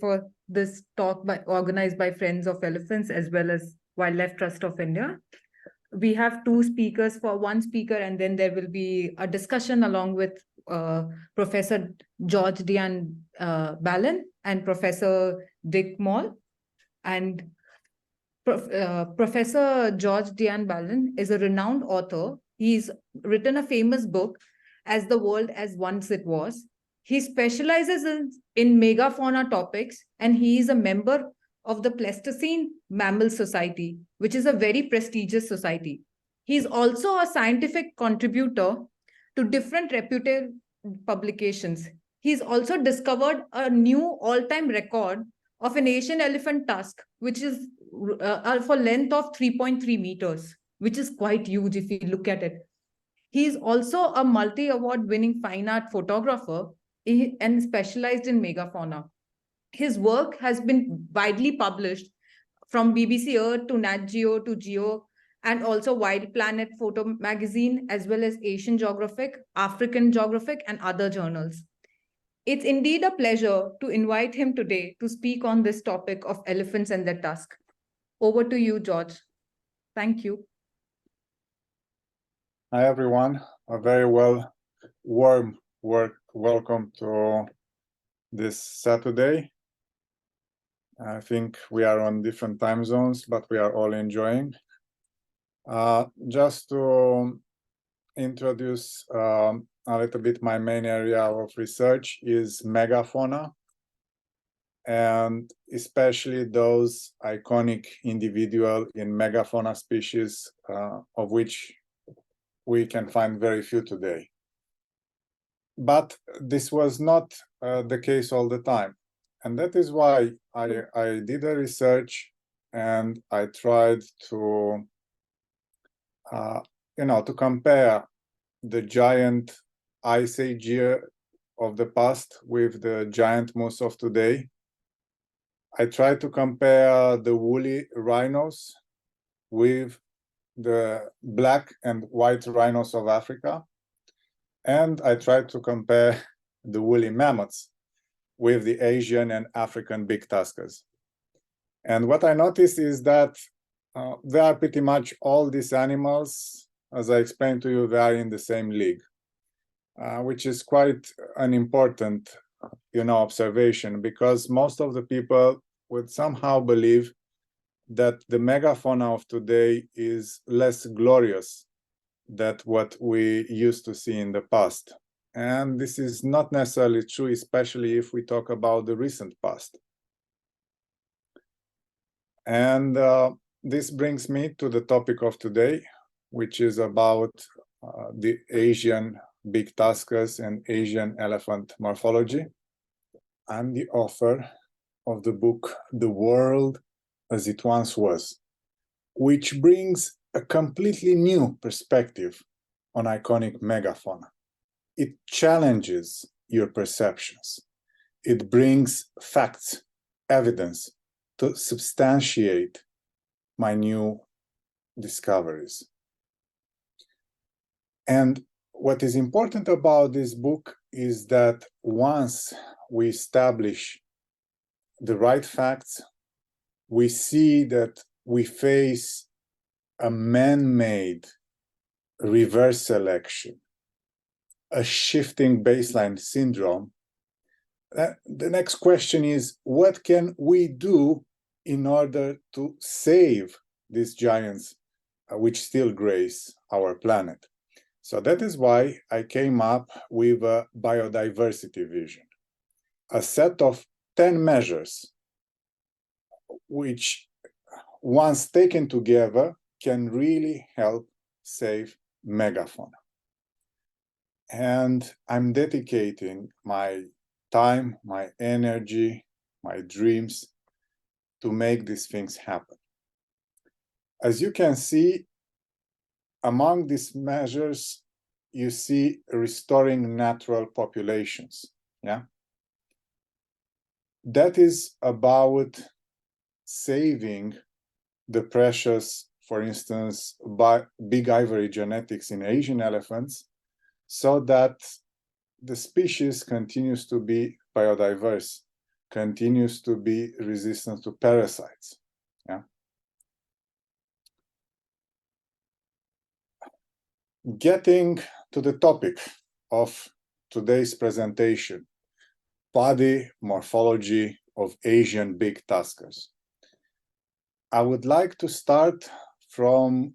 for this talk organized by Friends of Elephants as well as Wildlife Trust of India. We have two speakers for one speaker, and then there will be a discussion along with Professor George Dian Balan and Professor Dick Moll. And Professor George Dian Balan is a renowned author. He's written a famous book, As the World as Once It Was. He specializes in megafauna topics, and he is a member of the Pleistocene Mammal Society, which is a very prestigious society. He's also a scientific contributor to different reputed publications. He's also discovered a new all-time record of an Asian elephant tusk, which is for length of 3.3 meters, which is quite huge if you look at it. He is also a multi-award winning fine art photographer and specialized in megafauna. His work has been widely published from BBC Earth to Nat Geo to Geo, and also Wild Planet Photo Magazine, as well as Asian Geographic, African Geographic, and other journals. It's indeed a pleasure to invite him today to speak on this topic of elephants and their tusk. Over to you, George. Thank you. Hi, everyone. A very warm welcome to this Saturday. I think we are on different time zones, but we are all enjoying. Just to introduce a little bit, my main area of research is megafauna, and especially those iconic individual in megafauna species, of which we can find very few today. But this was not the case all the time. And that is why I did a research, and I tried to, to compare the giant ice age year of the past with the giant moose of today. I tried to compare the woolly rhinos with the black and white rhinos of Africa. And I tried to compare the woolly mammoths with the Asian and African big tuskers. And what I noticed is that they are pretty much all these animals, as I explained to you, they are in the same league, which is quite an important, observation, because most of the people would somehow believe that the megafauna of today is less glorious than what we used to see in the past. And this is not necessarily true, especially if we talk about the recent past. And this brings me to the topic of today, which is about the Asian big tuskers and Asian elephant morphology. I'm the author of the book, The World as It Once Was, which brings a completely new perspective on iconic megafauna. It challenges your perceptions. It brings facts, evidence to substantiate my new discoveries. And what is important about this book is that once we establish the right facts, we see that we face a man-made reverse selection, a shifting baseline syndrome. The next question is, what can we do in order to save these giants which still grace our planet? So that is why I came up with a biodiversity vision, a set of 10 measures which, once taken together, can really help save megafauna. And I'm dedicating my time, my energy, my dreams to make these things happen. As you can see, among these measures, you see restoring natural populations. Yeah, that is about saving the precious, for instance, big ivory genetics in Asian elephants, so that the species continues to be biodiverse, continues to be resistant to parasites. Yeah. Getting to the topic of today's presentation, body morphology of Asian big tuskers. I would like to start from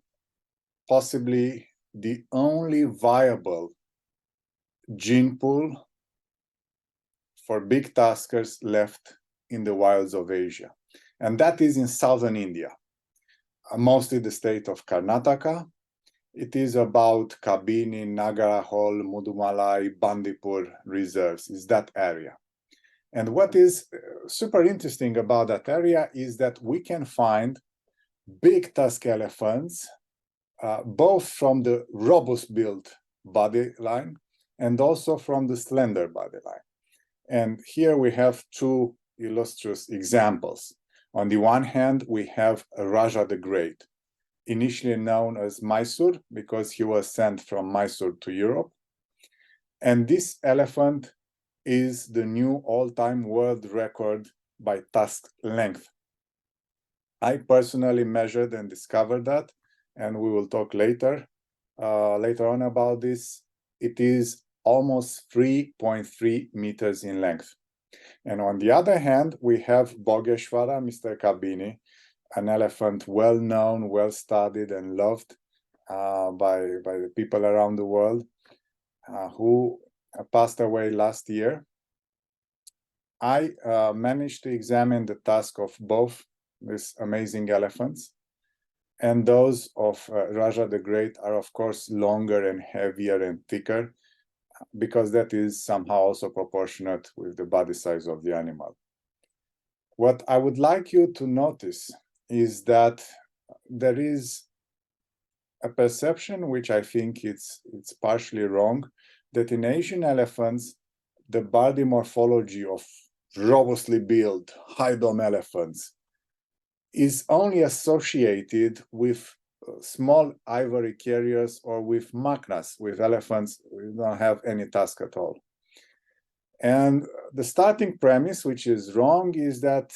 possibly the only viable gene pool for big tuskers left in the wilds of Asia, and that is in southern India, mostly the state of Karnataka. It is about Kabini, Nagarhole, Mudumalai, Bandipur reserves, is that area. And what is super interesting about that area is that we can find big tusk elephants, both from the robust built body line and also from the slender body line. And here we have two illustrious examples. On the one hand, we have Raja the Great, initially known as Mysore because he was sent from Mysore to Europe. And this elephant is the new all-time world record by tusk length. I personally measured and discovered that, and we will talk later on about this. It is almost 3.3 meters in length. And on the other hand, we have Bogeshwara, Mr. Kabini, an elephant well known, well studied, and loved by the people around the world, who passed away last year. I managed to examine the tusk of both these amazing elephants, and those of Raja the Great are of course longer and heavier and thicker, because that is somehow also proportionate with the body size of the animal. What I would like you to notice is that there is a perception, which I think it's partially wrong, that in Asian elephants, the body morphology of robustly built high dome elephants is only associated with small ivory carriers or with machnas, with elephants who don't have any tusk at all. And the starting premise, which is wrong, is that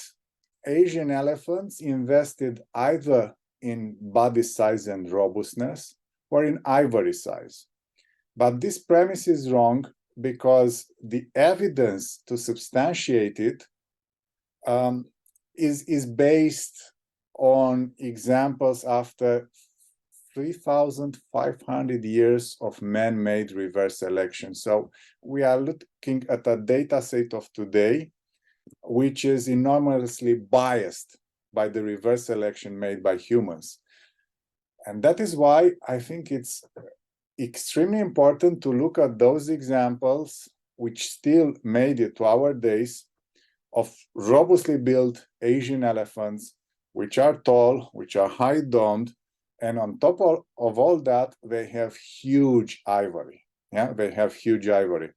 Asian elephants invested either in body size and robustness or in ivory size. But this premise is wrong because the evidence to substantiate it is based on examples after 3,500 years of man-made reverse selection. So we are looking at a data set of today, which is enormously biased by the reverse selection made by humans. And that is why I think it's extremely important to look at those examples which still made it to our days of robustly built Asian elephants, which are tall, which are high domed, and on top of all that, they have huge ivory. Yeah, they have huge ivory.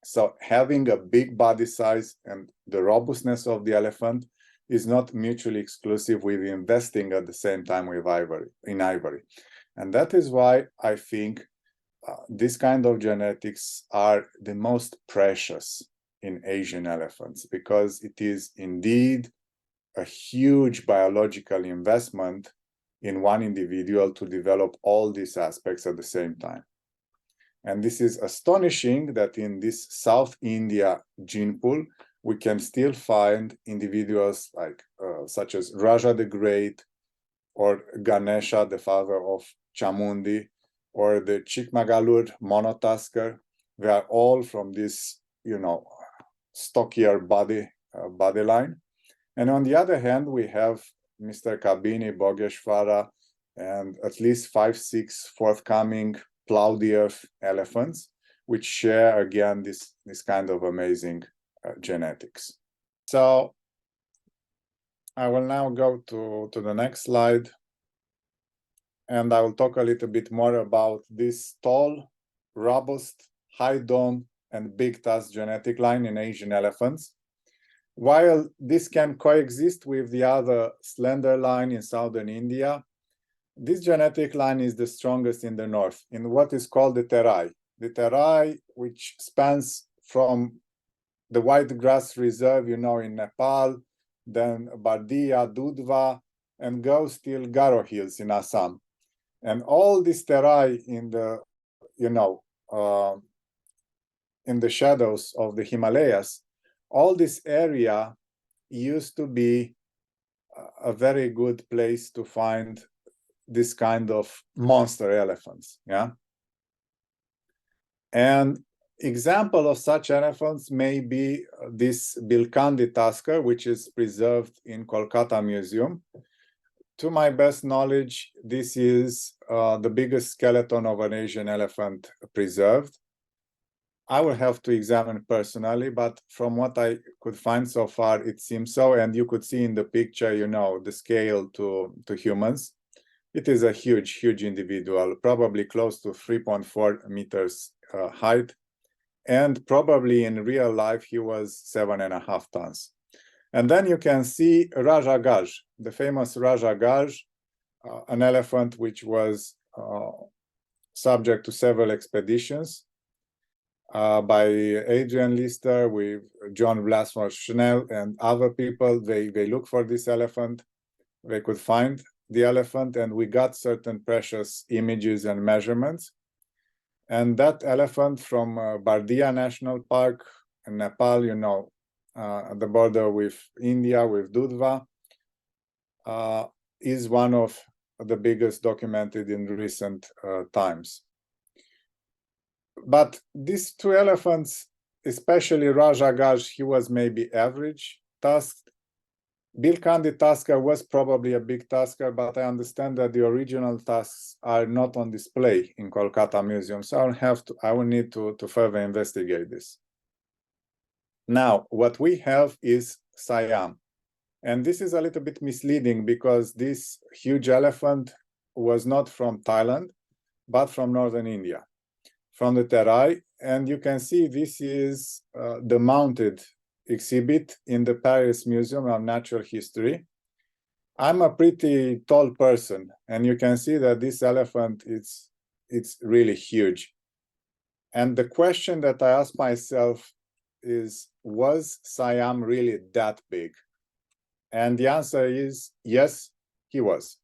So having a big body size and the robustness of the elephant is not mutually exclusive with investing at the same time with in ivory. And that is why I think this kind of genetics are the most precious in Asian elephants, because it is indeed a huge biological investment in one individual to develop all these aspects at the same time. And this is astonishing that in this South India gene pool, we can still find individuals like such as Raja the Great, or Ganesha, the father of Chamundi, or the Chikmagalur monotusker. They are all from this, stockier body line. And on the other hand, we have Mr. Kabini, Bogeshwara, and at least 5-6 forthcoming plow the earth elephants, which share again this kind of amazing genetics. So I will now go to the next slide, and I will talk a little bit more about this tall, robust, high dome, and big tusk genetic line in Asian elephants. While this can coexist with the other slender line in southern India, this genetic line is the strongest in the north, in what is called the Terai. The Terai, which spans from the White Grass Reserve, in Nepal, then Bardia, Dudhva, and goes till Garo Hills in Assam. And all this terai in the, in the shadows of the Himalayas, all this area used to be a very good place to find this kind of monster elephants, yeah? And example of such elephants may be this Bilkhandi tusker, which is preserved in Kolkata Museum. To my best knowledge, this is the biggest skeleton of an Asian elephant preserved. I will have to examine personally, but from what I could find so far, it seems so. And you could see in the picture, the scale to humans. It is a huge, huge individual, probably close to 3.4 meters height. And probably in real life, he was 7.5 tons. And then you can see Raja Gaj, the famous Raja Gaj, an elephant which was subject to several expeditions by Adrian Lister with John Blasford Schnell and other people. They look for this elephant. They could find the elephant, and we got certain precious images and measurements. And that elephant from Bardia National Park in Nepal, at the border with India, with Dudhva, is one of the biggest documented in recent times. But these two elephants, especially Raja Gaj, he was maybe average tusked. Bilkhandi tusker was probably a big tusker, but I understand that the original tusks are not on display in Kolkata Museum, so I will need to further investigate this. Now, what we have is Siam, and this is a little bit misleading because this huge elephant was not from Thailand, but from northern India, from the Terai, and you can see this is the mounted exhibit in the Paris Museum of Natural History. I'm a pretty tall person, and you can see that this elephant, it's really huge. And the question that I ask myself is, was Siam really that big? And the answer is yes, he was.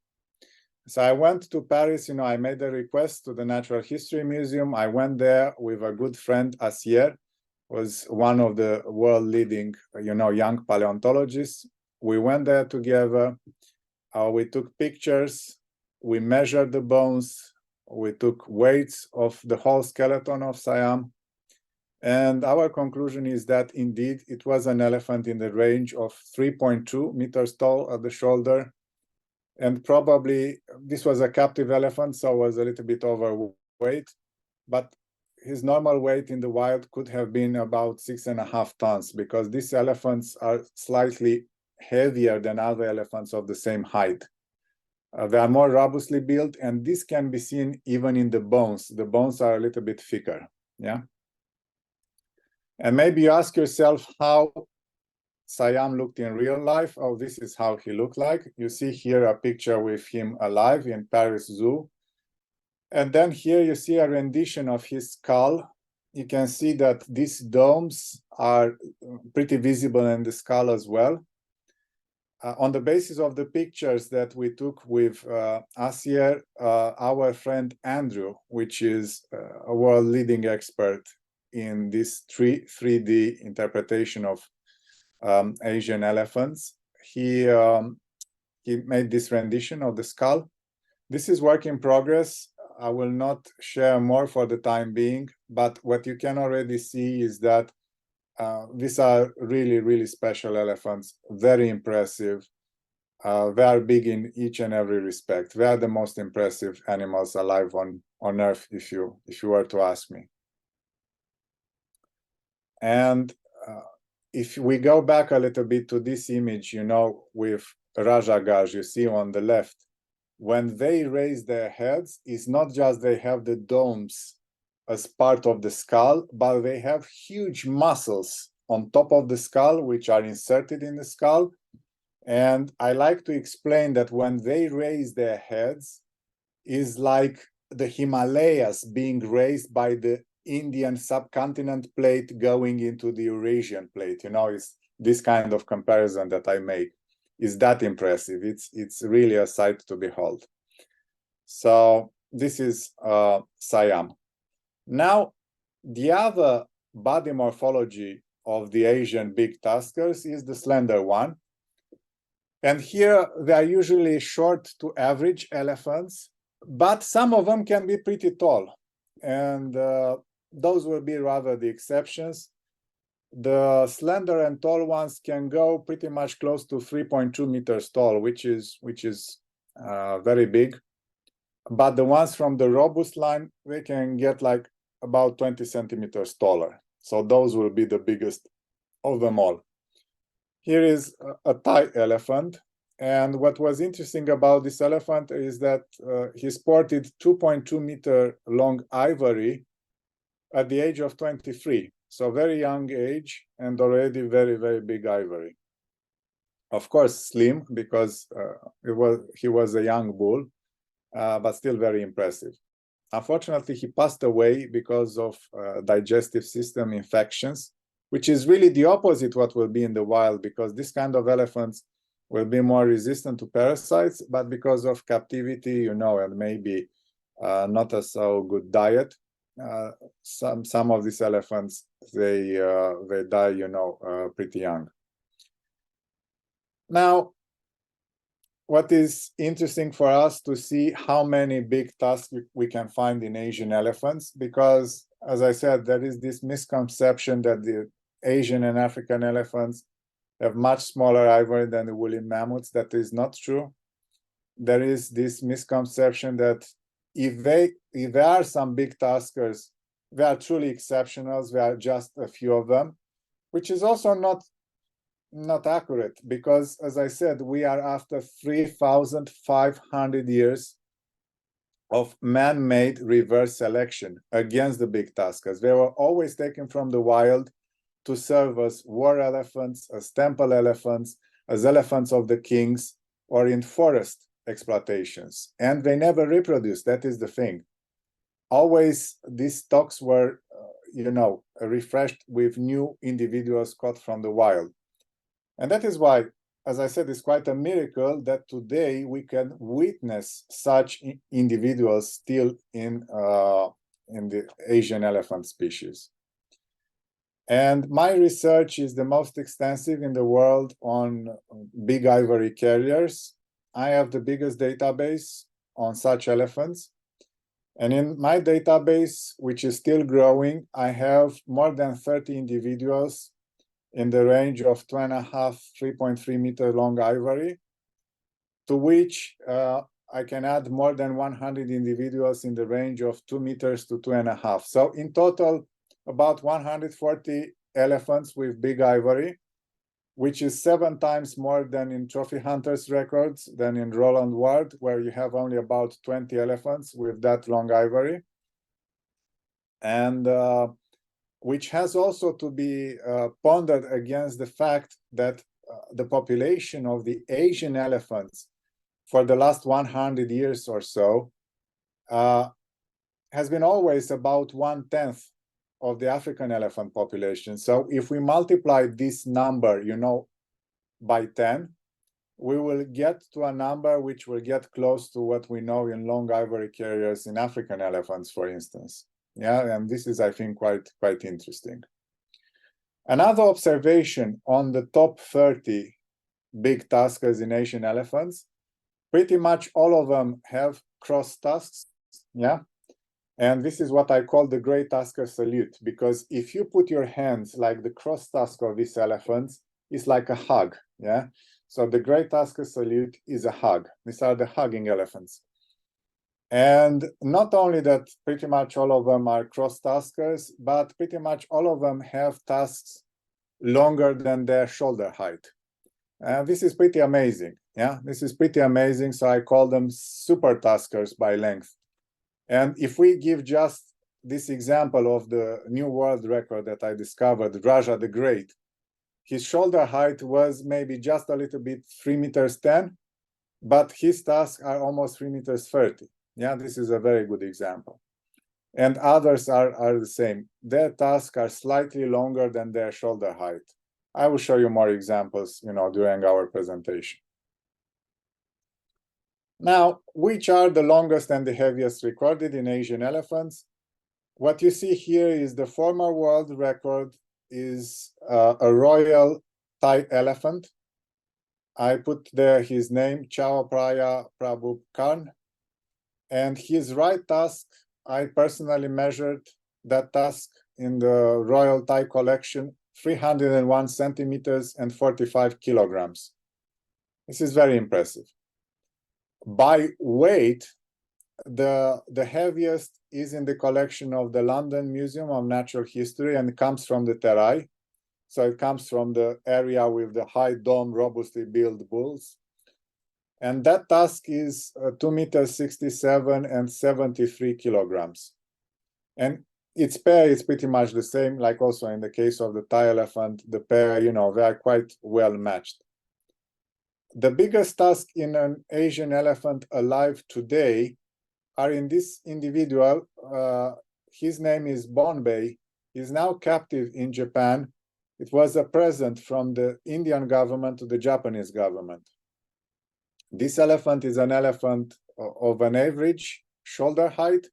So I went to Paris, I made a request to the Natural History Museum. I went there with a good friend, Asier, was one of the world leading, young paleontologists. We went there together. We took pictures. We measured the bones. We took weights of the whole skeleton of Siam. And our conclusion is that indeed it was an elephant in the range of 3.2 meters tall at the shoulder. And probably this was a captive elephant, so was a little bit overweight. But his normal weight in the wild could have been about 6.5 tons, because these elephants are slightly heavier than other elephants of the same height. They are more robustly built, and this can be seen even in the bones. The bones are a little bit thicker, yeah? And maybe you ask yourself how Siam looked in real life. Oh, this is how he looked like. You see here a picture with him alive in Paris Zoo. And then here you see a rendition of his skull. You can see that these domes are pretty visible in the skull as well. On the basis of the pictures that we took with Asier, our friend Andrew, which is a world leading expert in this 3D interpretation of Asian elephants, he made this rendition of the skull. This is work in progress. I will not share more for the time being, but what you can already see is that these are really, really special elephants, very impressive. They are big in each and every respect. They are the most impressive animals alive on Earth, if you were to ask me. And if we go back a little bit to this image, with Raja Gaj, you see on the left, when they raise their heads, it's not just they have the domes as part of the skull, but they have huge muscles on top of the skull, which are inserted in the skull. And I like to explain that when they raise their heads, is like the Himalayas being raised by the Indian subcontinent plate going into the Eurasian plate. You know, it's this kind of comparison that I make is that impressive. It's really a sight to behold. So this is Siam. Now, the other body morphology of the Asian big tuskers is the slender one. And here they are usually short to average elephants, but some of them can be pretty tall. And those will be rather the exceptions. The slender and tall ones can go pretty much close to 3.2 meters tall, which is very big. But the ones from the robust line, they can get like about 20 centimeters taller. So those will be the biggest of them all. Here is a Thai elephant. And what was interesting about this elephant is that he sported 2.2 meter long ivory at the age of 23. So very young age and already very, very big ivory. Of course, slim because he was a young bull, but still very impressive. Unfortunately, he passed away because of digestive system infections, which is really the opposite what will be in the wild, because this kind of elephants will be more resistant to parasites, but because of captivity, you know, and maybe not a so good diet, some of these elephants, they die, you know, pretty young. Now, what is interesting for us to see how many big tusks we can find in Asian elephants, because, as I said, there is this misconception that the Asian and African elephants have much smaller ivory than the woolly mammoths. That is not true. There is this misconception that if there are some big tuskers, they are truly exceptional. There are just a few of them, which is also not accurate, because, as I said, we are after 3,500 years of man-made reverse selection against the big tuskers. They were always taken from the wild to serve as war elephants, as temple elephants, as elephants of the kings, or in forest exploitations. And they never reproduced. That is the thing. Always these stocks were, you know, refreshed with new individuals caught from the wild. And that is why, as I said, it's quite a miracle that today we can witness such individuals still in the Asian elephant species. And my research is the most extensive in the world on big ivory carriers. I have the biggest database on such elephants. And in my database, which is still growing, I have more than 30 individuals in the range of 2.5, 3.3 meter long ivory, to which I can add more than 100 individuals in the range of 2 meters to 2.5. So in total, about 140 elephants with big ivory, which is 7 times more than in trophy hunters records, than in Roland Ward, where you have only about 20 elephants with that long ivory. And which has also to be pondered against the fact that the population of the Asian elephants for the last 100 years or so has been always about 1/10 of the African elephant population. So if we multiply this number, you know, by 10, we will get to a number which will get close to what we know in long ivory carriers in African elephants, for instance. Yeah, and this is, I think, quite interesting. Another observation on the top 30 big tuskers in Asian elephants, pretty much all of them have cross tusks, yeah? And this is what I call the great tusker salute, because if you put your hands like the cross tusk of these elephants, it's like a hug, yeah? So the great tusker salute is a hug. These are the hugging elephants. And not only that, pretty much all of them are cross tuskers, but pretty much all of them have tusks longer than their shoulder height. This is pretty amazing. Yeah, this is pretty amazing. So I call them super tuskers by length. And if we give just this example of the new world record that I discovered, Raja the Great, his shoulder height was maybe just a little bit 3 meters 10, but his tusks are almost 3 meters 30. Yeah, this is a very good example. And others are the same. Their tusks are slightly longer than their shoulder height. I will show you more examples, during our presentation. Now, which are the longest and the heaviest recorded in Asian elephants? What you see here is the former world record is a royal Thai elephant. I put there his name, Chao Phraya Prabhukarn, and his right tusk, I personally measured that tusk in the Royal Thai collection, 301 centimeters and 45 kilograms. This is very impressive. By weight, the heaviest is in the collection of the London Museum of Natural History, and it comes from the Terai. So it comes from the area with the high dome, robustly built bulls. And that tusk is 2 meters 67 and 73 kilograms. And its pair is pretty much the same, like also in the case of the Thai elephant, the pair, they are quite well matched. The biggest tusk in an Asian elephant alive today are in this individual. His name is Bombay. He's now captive in Japan. It was a present from the Indian government to the Japanese government. This elephant is an elephant of an average shoulder height.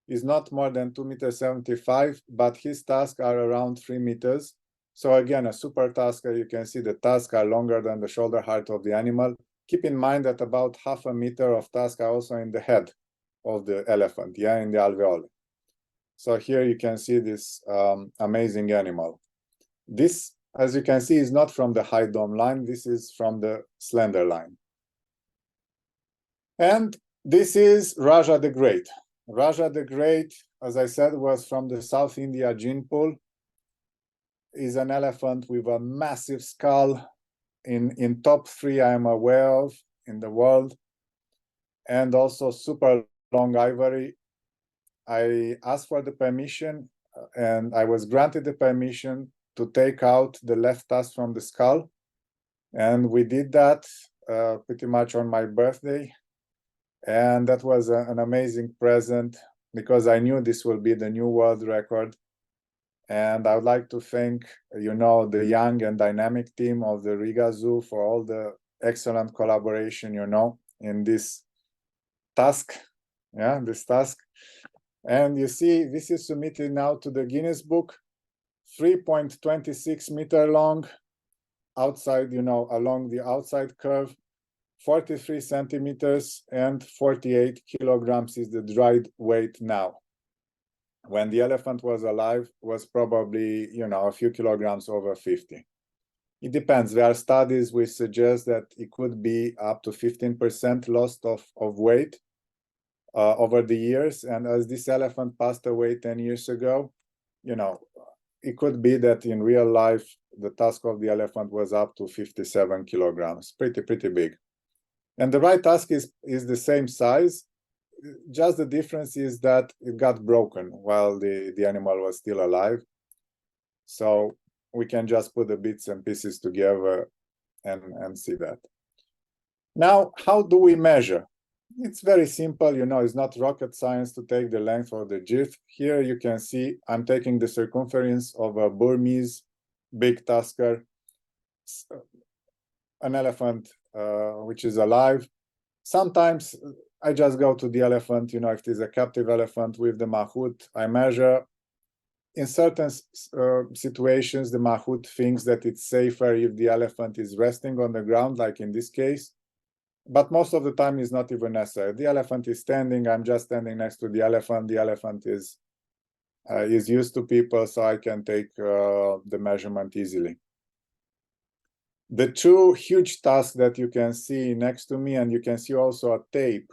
Is not more than 2 meters 75, but his tusks are around 3 meters. So again, a super tusker, you can see the tusks are longer than the shoulder height of the animal. Keep in mind that about half a meter of tusks are also in the head of the elephant, in the alveoli. So here you can see this amazing animal. This, as you can see, is not from the high dome line. This is from the slender line. And this is Raja the Great. Raja the Great, as I said, was from the South India gene pool. Is an elephant with a massive skull in top 3 I am aware of in the world, and also super long ivory. I asked for the permission and I was granted the permission to take out the left tusk from the skull. And we did that pretty much on my birthday. And that was an amazing present because I knew this will be the new world record. And I would like to thank, the young and dynamic team of the Riga Zoo for all the excellent collaboration, in this task. This task. And you see, this is submitted now to the Guinness Book, 3.26 meter long, outside, along the outside curve, 43 centimeters and 48 kilograms is the dried weight now. When the elephant was alive, was probably, a few kilograms over 50. It depends. There are studies which suggest that it could be up to 15% loss of weight over the years. And as this elephant passed away 10 years ago, it could be that in real life, the tusk of the elephant was up to 57 kilograms, pretty big. And the right tusk is the same size. Just the difference is that it got broken while the animal was still alive. So we can just put the bits and pieces together and see that. Now, how do we measure? It's very simple, it's not rocket science to take the length of the girth. Here you can see I'm taking the circumference of a Burmese big tusker, an elephant which is alive. Sometimes I just go to the elephant, if it is a captive elephant with the mahout, I measure. In certain situations, the mahout thinks that it's safer if the elephant is resting on the ground, like in this case. But most of the time it's not even necessary. The elephant is standing, I'm just standing next to the elephant. The elephant is used to people, so I can take the measurement easily. The 2 huge tusks that you can see next to me, and you can see also a tape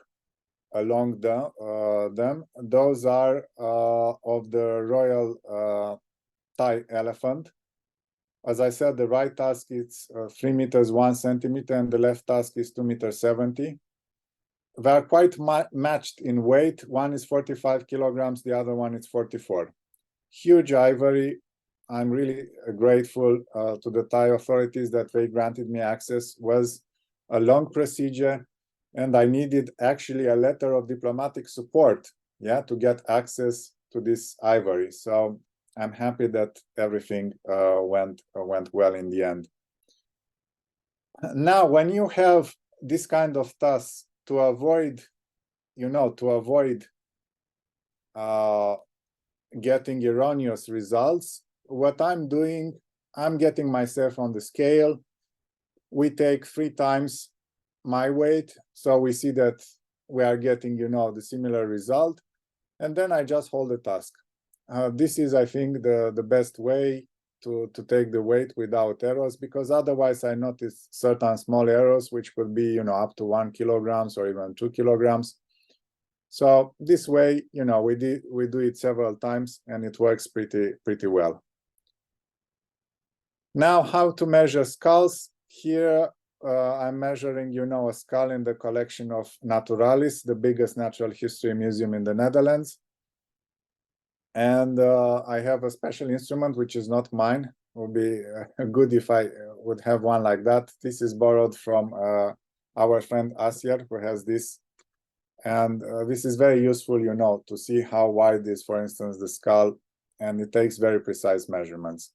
along them, those are of the royal Thai elephant. As I said, the right tusk is 3 meters 1 centimeter, and the left tusk is 2 meters 70. They are quite matched in weight. One is 45 kilograms, the other one is 44. Huge ivory. I'm really grateful to the Thai authorities that they granted me access. Was a long procedure, and I needed actually a letter of diplomatic support, to get access to this ivory. So I'm happy that everything went well in the end. Now, when you have this kind of task, to avoid, getting erroneous results, what I'm doing, I'm getting myself on the scale. We take 3 times my weight, so we see that we are getting, the similar result, and then I just hold the task. This is, I think, the best way to take the weight without errors, because otherwise I notice certain small errors, which could be, up to 1 kilograms or even 2 kilograms. So this way, we do it several times and it works pretty well. Now, how to measure skulls? Here I'm measuring, a skull in the collection of Naturalis, the biggest natural history museum in the Netherlands. And I have a special instrument, which is not mine. It would be good if I would have one like that. This is borrowed from our friend Asyar, who has this. And this is very useful, to see how wide is, for instance, the skull, and it takes very precise measurements.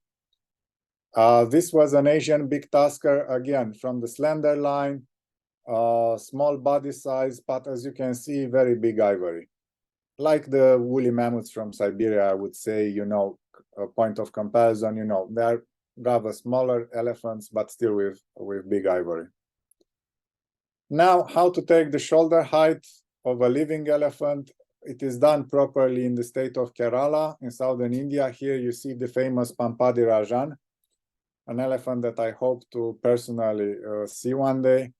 This was an Asian big tusker, again, from the slender line, small body size, but as you can see, very big ivory. Like the woolly mammoths from Siberia, I would say, a point of comparison, they're rather smaller elephants, but still with big ivory. Now, how to take the shoulder height of a living elephant? It is done properly in the state of Kerala in southern India. Here you see the famous Pampadi Rajan, an elephant that I hope to personally see one day.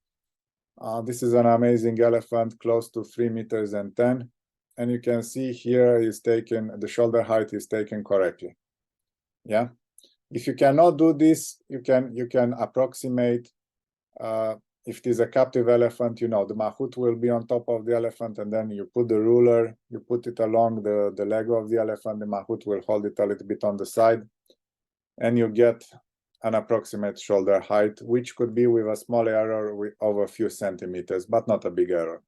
This is an amazing elephant, close to 3 meters and 10. And you can see here is taken, the shoulder height is taken correctly. Yeah. If you cannot do this, you can approximate. If it is a captive elephant, the mahout will be on top of the elephant, and then you put the ruler, you put it along the leg of the elephant, the mahout will hold it a little bit on the side, and you get an approximate shoulder height, which could be with a small error of a few centimeters, but not a big error.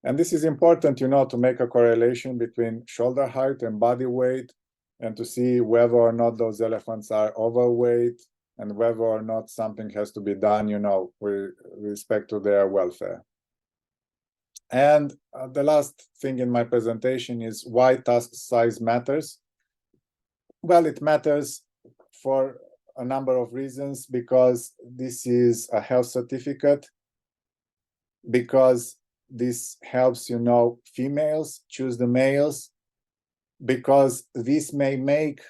And this is important, to make a correlation between shoulder height and body weight, and to see whether or not those elephants are overweight, and whether or not something has to be done, with respect to their welfare. And the last thing in my presentation is why tusk size matters. Well, it matters for a number of reasons, because this is a health certificate, because this helps, females choose the males, because this may make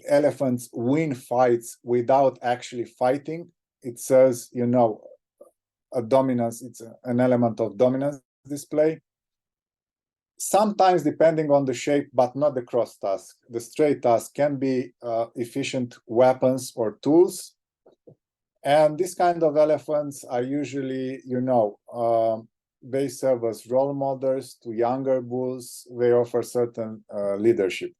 elephants win fights without actually fighting. It says, a dominance, it's an element of dominance display. Sometimes, depending on the shape, but not the cross tusk, the straight tusk can be efficient weapons or tools. And this kind of elephants are usually, they serve as role models to younger bulls. They offer certain leadership.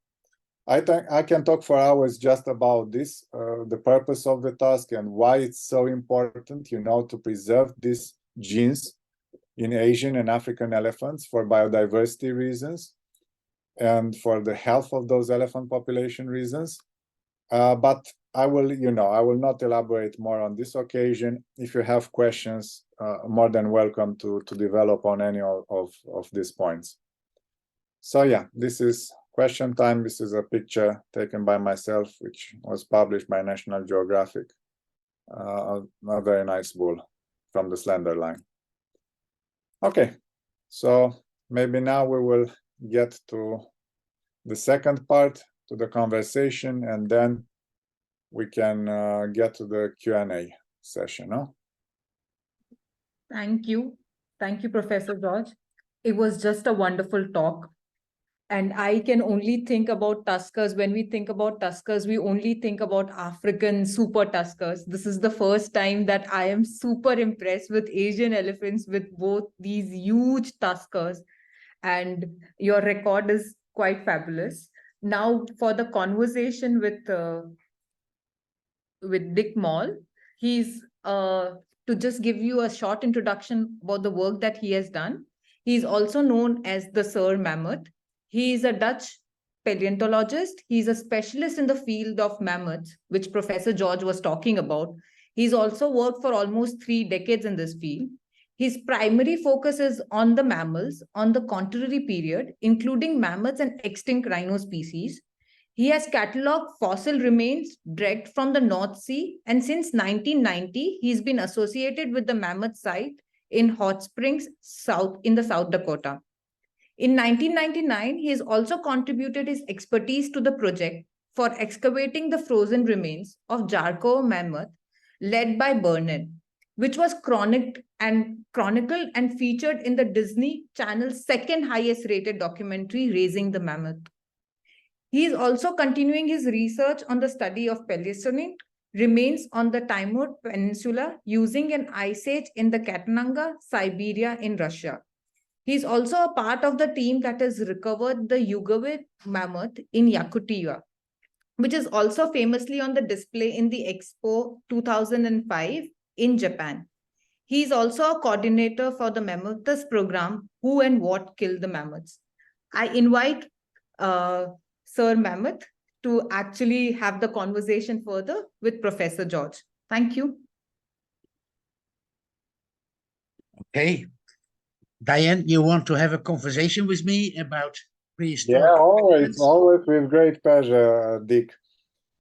I can talk for hours just about this, the purpose of the tusk and why it's so important, to preserve these genes in Asian and African elephants for biodiversity reasons and for the health of those elephant population reasons. But I will not elaborate more on this occasion. If you have questions, more than welcome to develop on any of these points. So yeah, this is question time. This is a picture taken by myself, which was published by National Geographic. A very nice bull from the slender line. Okay, so maybe now we will get to the second part, to the conversation, and then we can get to the Q&A session. No? Thank you. Thank you, Professor George. It was just a wonderful talk. And I can only think about tuskers. When we think about tuskers, we only think about African super tuskers. This is the first time that I am super impressed with Asian elephants with both these huge tuskers. And your record is quite fabulous. Now, for the conversation with Dick Mall, he's to just give you a short introduction about the work that he has done. He's also known as the Sir Mammoth. He is a Dutch paleontologist. He's a specialist in the field of mammoths, which Professor George was talking about. He's also worked for almost 3 decades in this field. His primary focus is on the mammals on the Quaternary period, including mammoths and extinct rhino species. He has catalogued fossil remains dragged from the North Sea, and since 1990, he's been associated with the mammoth site in Hot Springs, South in the South Dakota. In 1999, he has also contributed his expertise to the project for excavating the frozen remains of Jarko mammoth, led by Burnett, which was chronicled and featured in the Disney Channel's second highest rated documentary, Raising the Mammoth. He is also continuing his research on the study of Pleistocene remains on the Timor Peninsula using an ice age in the Katananga, Siberia in Russia. He is also a part of the team that has recovered the Yugoslavia mammoth in Yakutia, which is also famously on the display in the Expo 2005 in Japan. He is also a coordinator for the Mammoths program, Who and What Killed the Mammoths. I invite Sir Mammoth to actually have the conversation further with Professor George. Thank you. Okay. Diane, you want to have a conversation with me about prehistoric? Yeah, always, evidence? always with great pleasure, Dick.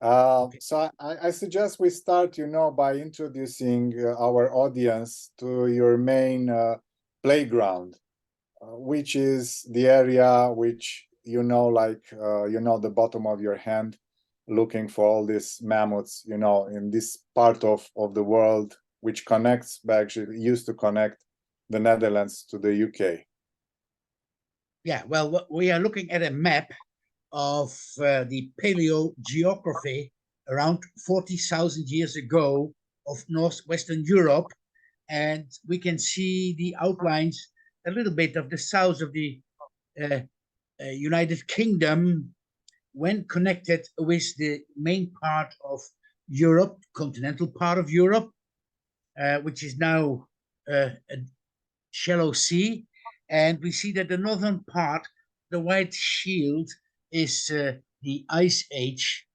So I suggest we start, by introducing our audience to your main playground, which is the area which the bottom of your hand, looking for all these mammoths, in this part of the world, which actually used to connect the Netherlands to the UK. Yeah, well, we are looking at a map of the paleogeography around 40,000 years ago of northwestern Europe. And we can see the outlines a little bit of the south of the United Kingdom when connected with the main part of Europe, continental part of Europe, which is now a shallow sea. And we see that the northern part, the white shield, is the Ice Age,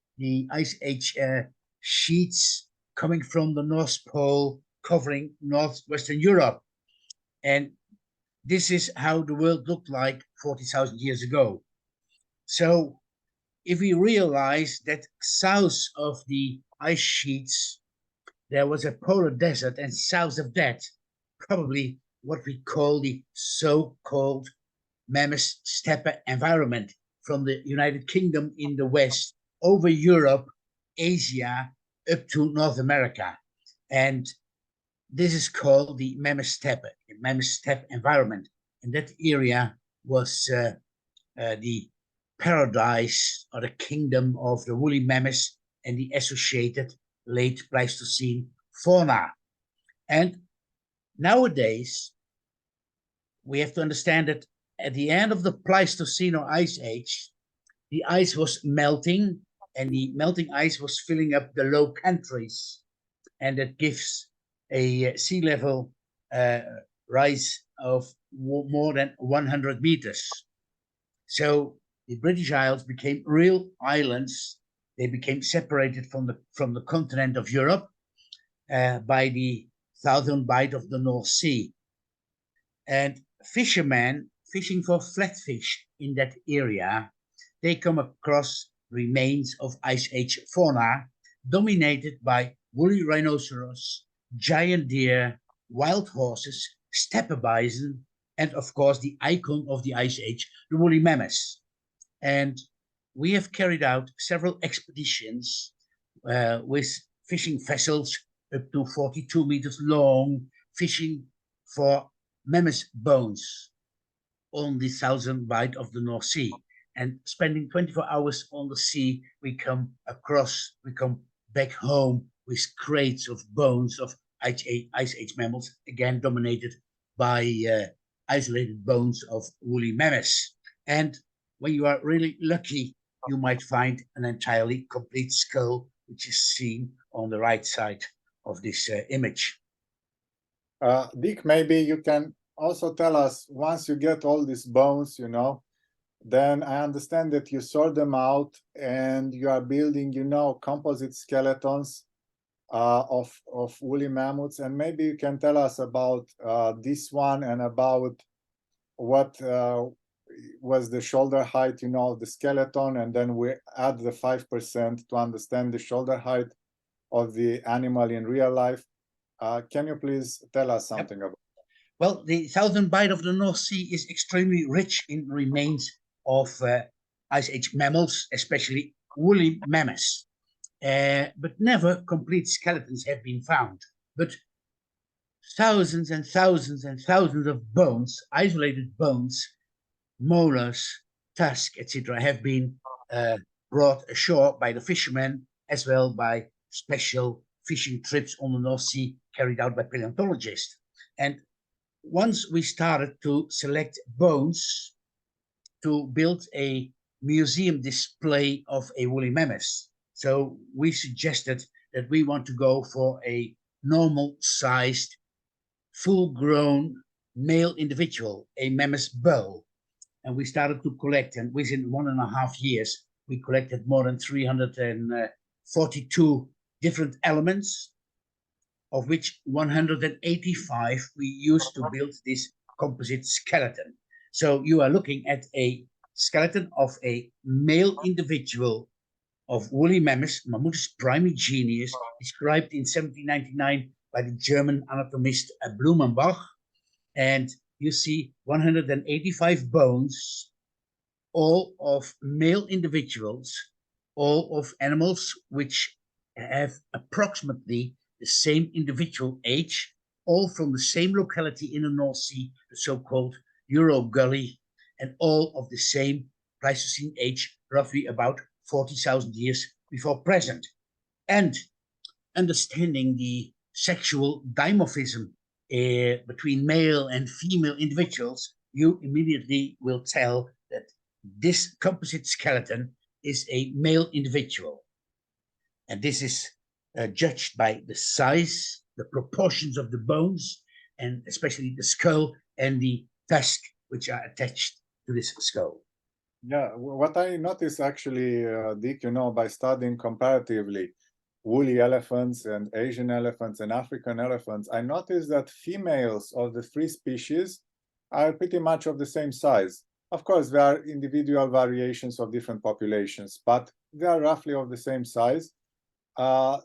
sheets coming from the North Pole, covering northwestern Europe. And this is how the world looked like 40,000 years ago. So if we realize that south of the ice sheets, there was a polar desert, and south of that, probably what we call the so-called mammoth steppe environment from the United Kingdom in the west over Europe, Asia, up to North America. And this is called the mammoth steppe environment. And that area was the paradise or the kingdom of the woolly mammoths and the associated late Pleistocene fauna. And nowadays, we have to understand that at the end of the Pleistocene or Ice Age, the ice was melting, and the melting ice was filling up the low countries. And that gives a sea level rise of more than 100 meters. So the British Isles became real islands. They became separated from the continent of Europe by the southern bight of the North Sea. And fishermen fishing for flatfish in that area, they come across remains of Ice Age fauna dominated by woolly rhinoceros, giant deer, wild horses, steppe bison, and of course the icon of the Ice Age, the woolly mammoths. And we have carried out several expeditions with fishing vessels up to 42 meters long, fishing for mammoth bones on the southern bight of the North Sea. And spending 24 hours on the sea, we come back home with crates of bones of Ice Age mammals, again dominated by isolated bones of woolly mammoths. And when you are really lucky, you might find an entirely complete skull, which is seen on the right side of this image. Dick, maybe you can also tell us, once you get all these bones, then I understand that you sort them out and you are building, composite skeletons of woolly mammoths. And maybe you can tell us about this one and about what was the shoulder height, of the skeleton, and then we add the 5% to understand the shoulder height of the animal in real life. Can you please tell us something about? Well, the southern bight of the North Sea is extremely rich in remains of Ice Age mammals, especially woolly mammoths. But never complete skeletons have been found. But thousands and thousands and thousands of bones, isolated bones, molars, tusks, etc., have been brought ashore by the fishermen, as well by special fishing trips on the North Sea carried out by paleontologists. And once we started to select bones to build a museum display of a woolly mammoth, so we suggested that we want to go for a normal-sized, full-grown male individual, a mammoth bull. And we started to collect, and within 1.5 years, we collected more than 342 different elements, of which 185 we used to build this composite skeleton. So you are looking at a skeleton of a male individual of woolly mammoth, Mammuthus primigenius, described in 1799 by the German anatomist Blumenbach. And you see 185 bones, all of male individuals, all of animals which have approximately the same individual age, all from the same locality in the North Sea, the so-called Euro Gully, and all of the same Pleistocene age, roughly about 40,000 years before present. And understanding the sexual dimorphism between male and female individuals, you immediately will tell that this composite skeleton is a male individual. And this is judged by the size, the proportions of the bones, and especially the skull and the tusk, which are attached to this skull. Yeah, what I noticed actually, Dick, by studying comparatively woolly elephants and Asian elephants and African elephants, I noticed that females of the 3 species are pretty much of the same size. Of course, there are individual variations of different populations, but they are roughly of the same size. The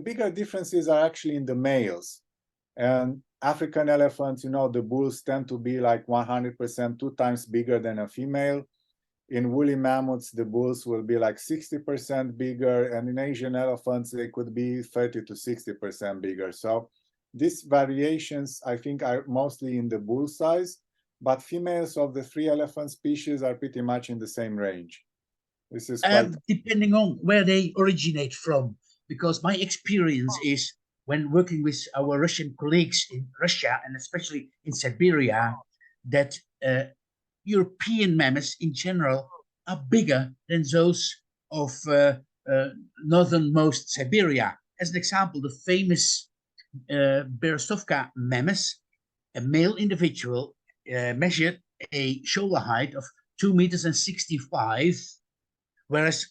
bigger differences are actually in the males. And African elephants, the bulls tend to be like 100%, 2 times bigger than a female. In woolly mammoths, the bulls will be like 60% bigger, and in Asian elephants, they could be 30 to 60% bigger. So these variations, I think, are mostly in the bull size, but females of the 3 elephant species are pretty much in the same range. This is quite... depending on where they originate from, because my experience is when working with our Russian colleagues in Russia, and especially in Siberia, that European mammoths in general are bigger than those of northernmost Siberia. As an example, the famous Berezovka mammoth, a male individual, measured a shoulder height of 2.65 meters, whereas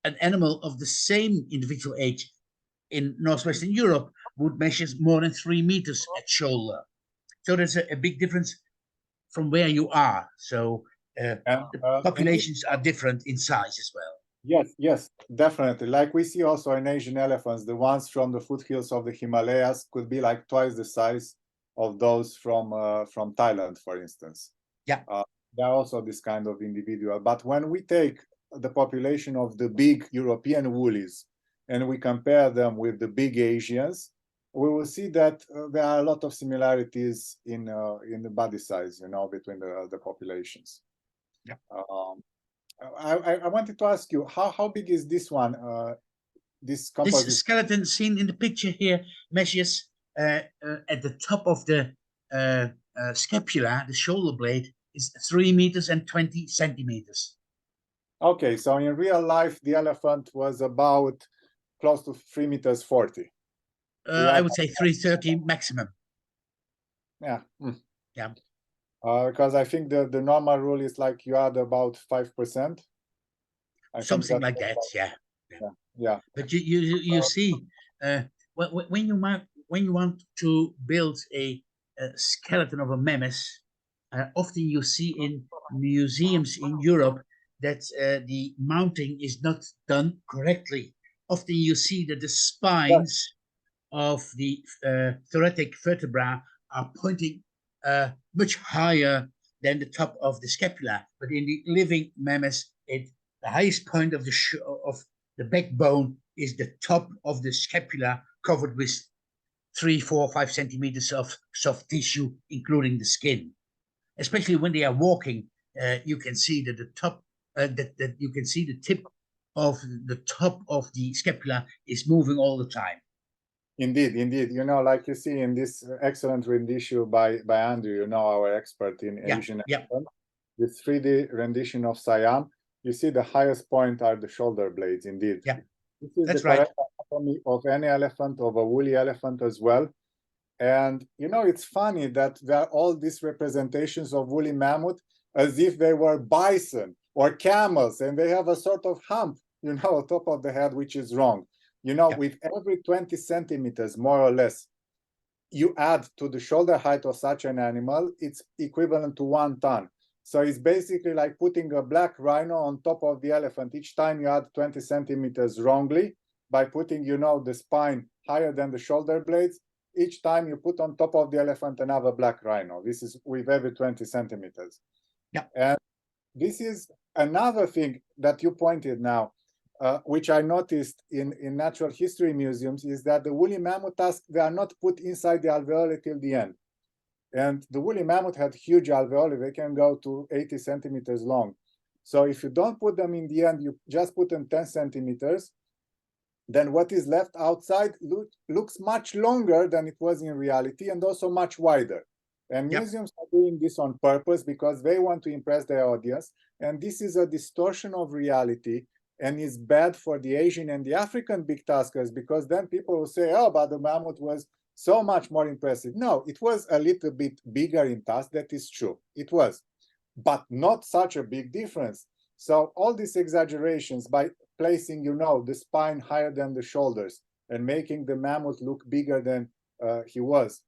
an animal of the same individual age in northwestern Europe would measure more than 3 meters at shoulder. So there's a big difference from where you are. So the populations are different in size as well. Yes, definitely. Like we see also in Asian elephants, the ones from the foothills of the Himalayas could be like twice the size of those from Thailand, for instance. Yeah. There are also this kind of individual. But when we take the population of the big European woolies and we compare them with the big Asians, we will see that there are a lot of similarities in the body size, between the populations. Yeah. I wanted to ask you, how big is this one? This composite... This skeleton seen in the picture here measures at the top of the scapula, the shoulder blade, is 3 meters and 20 centimeters. Okay, so in real life, the elephant was about close to 3 meters 40. I would say 330 maximum. Yeah. Yeah. Because I think the normal rule is like you add about 5%. Something like that, yeah. Yeah. But you see, when you want to build a skeleton of a mammoth, often you see in museums in Europe that the mounting is not done correctly. Often you see that the spines of the thoracic vertebra are pointing much higher than the top of the scapula. But in the living mammoth, the highest point of the backbone is the top of the scapula, covered with 3, 4, 5 centimeters of soft tissue, including the skin. Especially when they are walking, you can see that the top, that you can see the tip of the top of the scapula is moving all the time. Indeed, indeed. You know, like you see in this excellent rendition by Andrew, you know, our expert in Asian elephant, this 3D rendition of Siam, you see the highest point are the shoulder blades, indeed. Yeah, this is that's the right. correct anatomy of any elephant, of a woolly elephant as well. And, you know, it's funny that there are all these representations of woolly mammoth as if they were bison or camels, and they have a sort of hump, you know, on top of the head, which is wrong. You know, with every 20 centimeters, more or less, you add to the shoulder height of such an animal, it's equivalent to 1 ton. So it's basically like putting a black rhino on top of the elephant. Each time you add 20 centimeters wrongly by putting, you know, the spine higher than the shoulder blades, each time you put on top of the elephant another black rhino. This is with every 20 centimeters. Yeah. And this is another thing that you pointed now, which I noticed in natural history museums, is that the woolly mammoth tusks, they are not put inside the alveoli till the end. And the woolly mammoth had huge alveoli. They can go to 80 centimeters long. So if you don't put them in the end, you just put them 10 centimeters, then what is left outside looks much longer than it was in reality, and also much wider. And museums are doing this on purpose because they want to impress their audience. And this is a distortion of reality, and is bad for the Asian and the African big tuskers, because then people will say, oh, but the mammoth was so much more impressive. No, it was a little bit bigger in tusk, that is true. It was, but not such a big difference. So all these exaggerations by placing, you know, the spine higher than the shoulders and making the mammoth look bigger than he was,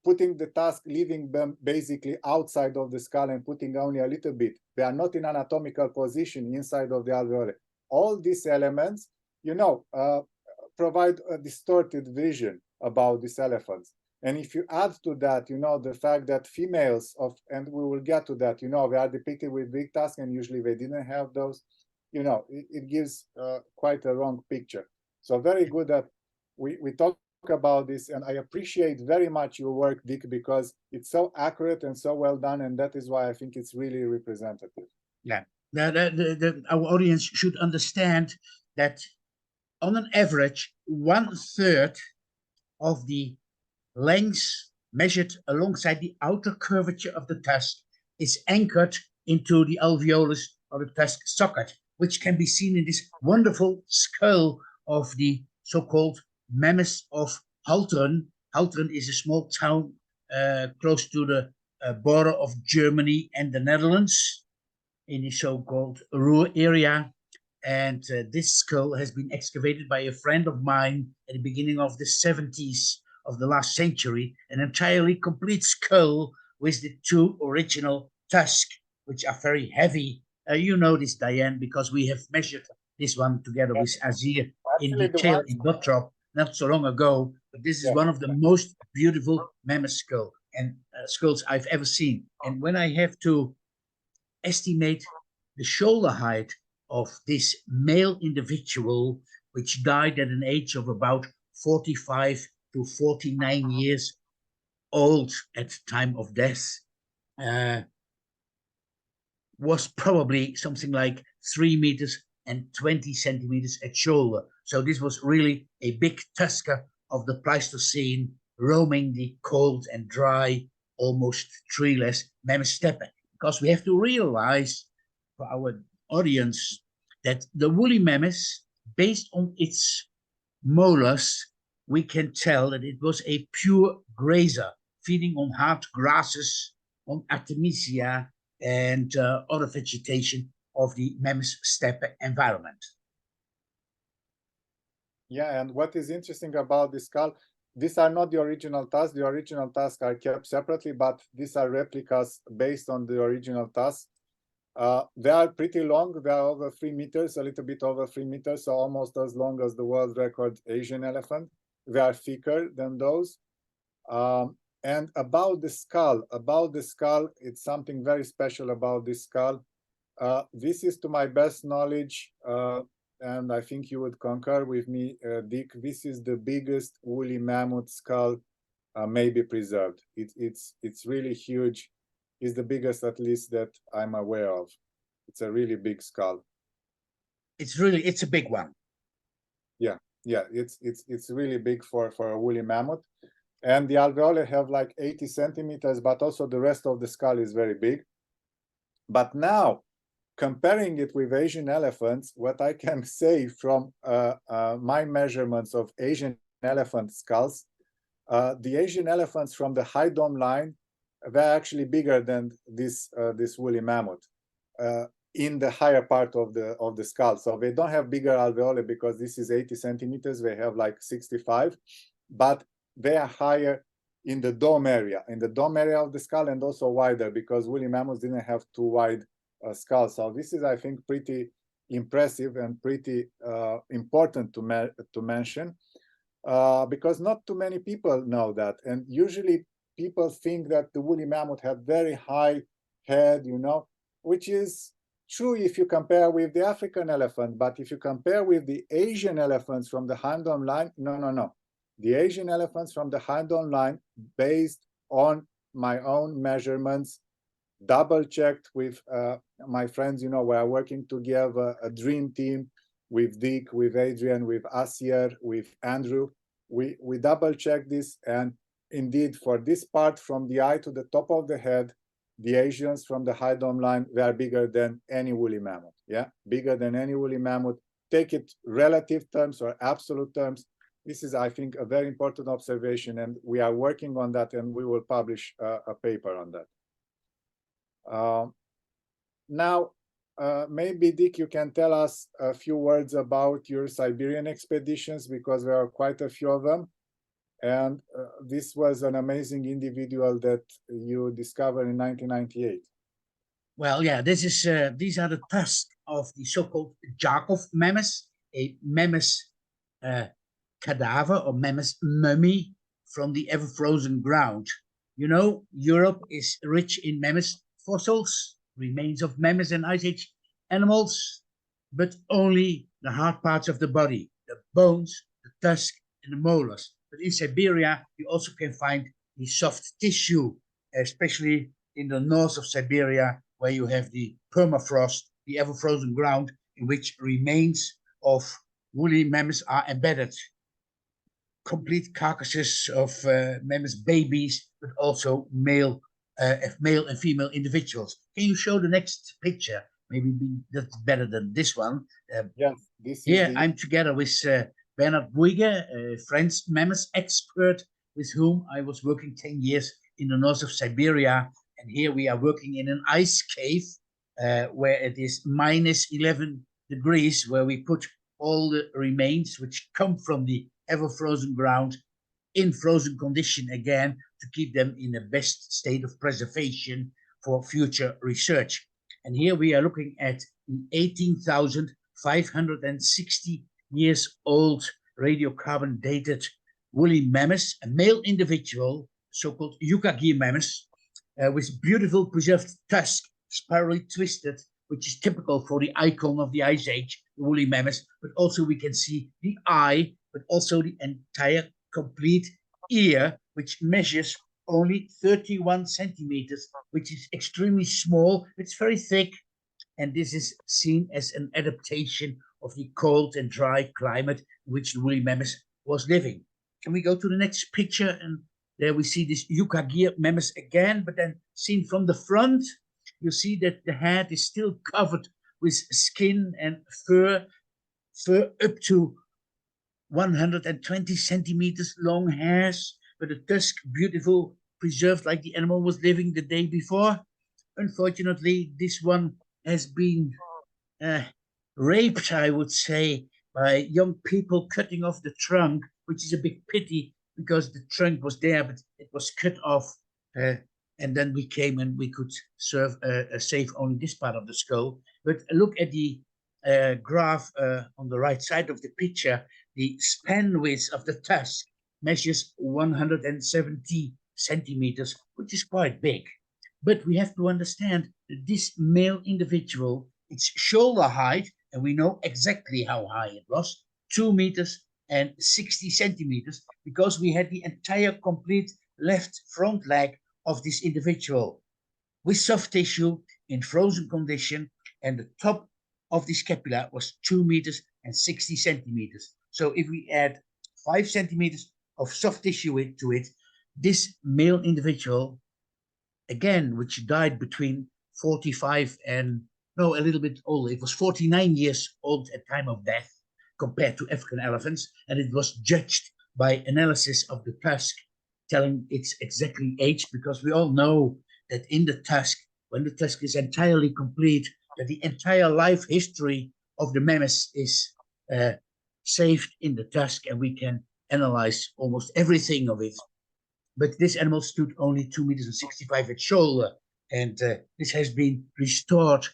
putting the tusk, leaving them basically outside of the skull and putting only a little bit. They are not in anatomical position inside of the alveoli. All these elements, you know, provide a distorted vision about these elephants. And if you add to that, you know, the fact that females of, and we will get to that, you know, they are depicted with big tusks, and usually they didn't have those, you know, it gives quite a wrong picture. So very good that we talk about this, and I appreciate very much your work, Dick, because it's so accurate and so well done, and that is why I think it's really representative. Yeah, our audience should understand that on an average, 1/3 of the length measured alongside the outer curvature of the tusk is anchored into the alveolus or the tusk socket, which can be seen in this wonderful skull of the so-called mammoth of Halteren. Halteren is a small town close to the border of Germany and the Netherlands in the so-called Ruhr area. And this skull has been excavated by a friend of mine at the beginning of the 70s of the last century, an entirely complete skull with the 2 original tusks, which are very heavy. You know this, Diane, because we have measured this one together with Azir in detail in Bottrop not so long ago. But this is one of the most beautiful mammoth skulls I've ever seen. And when I have to estimate the shoulder height of this male individual, which died at an age of about 45 to 49 years old at the time of death, was probably something like 3 meters and 20 centimeters at shoulder. So this was really a big tusker of the Pleistocene, roaming the cold and dry, almost treeless mammoth steppe. Because we have to realize for our audience that the woolly mammoth, based on its molars, we can tell that it was a pure grazer, feeding on hard grasses on Artemisia and other vegetation of the mammoth steppe environment. Yeah, and what is interesting about this skull, these are not the original tusks. The original tusks are kept separately, but these are replicas based on the original tusks. They are pretty long. They are over 3 meters, a little bit over 3 meters, so almost as long as the world record Asian elephant. They are thicker than those. And about the skull, it's something very special about this skull. This is, to my best knowledge, and I think you would concur with me, Dick, this is the biggest woolly mammoth skull maybe preserved. It's really huge. It's the biggest, at least, that I'm aware of. It's a really big skull. It's a big one. Yeah, it's really big for a woolly mammoth. And the alveoli have like 80 centimeters, but also the rest of the skull is very big. But now, comparing it with Asian elephants, what I can say from my measurements of Asian elephant skulls, the Asian elephants from the high dome line, they're actually bigger than this woolly mammoth in the higher part of the skull. So they don't have bigger alveoli because this is 80 centimeters. They have like 65, but they are higher in the dome area of the skull, and also wider because woolly mammoths didn't have too wide skull. So this is, I think, pretty impressive and pretty important to mention because not too many people know that. And usually people think that the woolly mammoth had very high head, which is true if you compare with the African elephant. But if you compare with the Asian elephants from the hind dome line, no. The Asian elephants from the hind dome line, based on my own measurements, double-checked with my friends, we are working together, a dream team with Dick, with Adrian, with Asier, with Andrew. We double-checked this, and indeed, for this part from the eye to the top of the head, the Asians from the high dome line, they are bigger than any woolly mammoth, bigger than any woolly mammoth. Take it relative terms or absolute terms. This is, I think, a very important observation, and we are working on that, and we will publish a paper on that. Now, maybe, Dick, you can tell us a few words about your Siberian expeditions, because there are quite a few of them. And this was an amazing individual that you discovered in 1998. Well, yeah, these are the tusks of the so-called Jakov mammoth, a mammoth cadaver or mammoth mummy from the ever-frozen ground. Europe is rich in mammoth fossils, remains of mammoths and Ice Age animals, but only the hard parts of the body, the bones, the tusk, and the molars. But in Siberia, you also can find the soft tissue, especially in the north of Siberia, where you have the permafrost, the ever-frozen ground, in which remains of woolly mammoths are embedded. Complete carcasses of mammoth babies, but also male and female individuals. Can you show the next picture? Maybe that's better than this one. Yes, this is here I'm together with Bernard Bouygues, a French mammoth expert with whom I was working 10 years in the north of Siberia. And here we are working in an ice cave where it is minus 11 degrees, where we put all the remains which come from the ever-frozen ground in frozen condition again, to keep them in the best state of preservation for future research. And here we are looking at 18,560 years old radiocarbon dated woolly mammoth, a male individual, so-called Yukagir mammoth, with beautiful preserved tusk, spirally twisted, which is typical for the icon of the Ice Age, the woolly mammoth. But also we can see the eye, but also the entire complete ear, which measures only 31 centimeters, which is extremely small. It's very thick, and this is seen as an adaptation of the cold and dry climate in which the woolly mammoth was living. Can we go to the next picture? And there we see this Yukagir mammoth again, but then seen from the front, you see that the head is still covered with skin and fur up to 120 centimeters long hairs, but the tusk beautiful preserved like the animal was living the day before. Unfortunately, this one has been raped, I would say, by young people cutting off the trunk, which is a big pity because the trunk was there, but it was cut off. And then we came and we could save only this part of the skull. But look at the graph on the right side of the picture. The span width of the tusk measures 170 centimeters, which is quite big. But we have to understand that this male individual, its shoulder height, and we know exactly how high it was, 2 meters and 60 centimeters, because we had the entire complete left front leg of this individual with soft tissue in frozen condition, and the top of the scapula was 2 meters and 60 centimeters. So if we add 5 centimeters of soft tissue to it, this male individual, again, which died between 45 and, no, a little bit older, it was 49 years old at time of death compared to African elephants, and it was judged by analysis of the tusk, telling its exactly age, because we all know that in the tusk, when the tusk is entirely complete, that the entire life history of the mammoth is saved in the tusk, and we can analyze almost everything of it. But this animal stood only 2 meters and 65 at shoulder, and this has been restored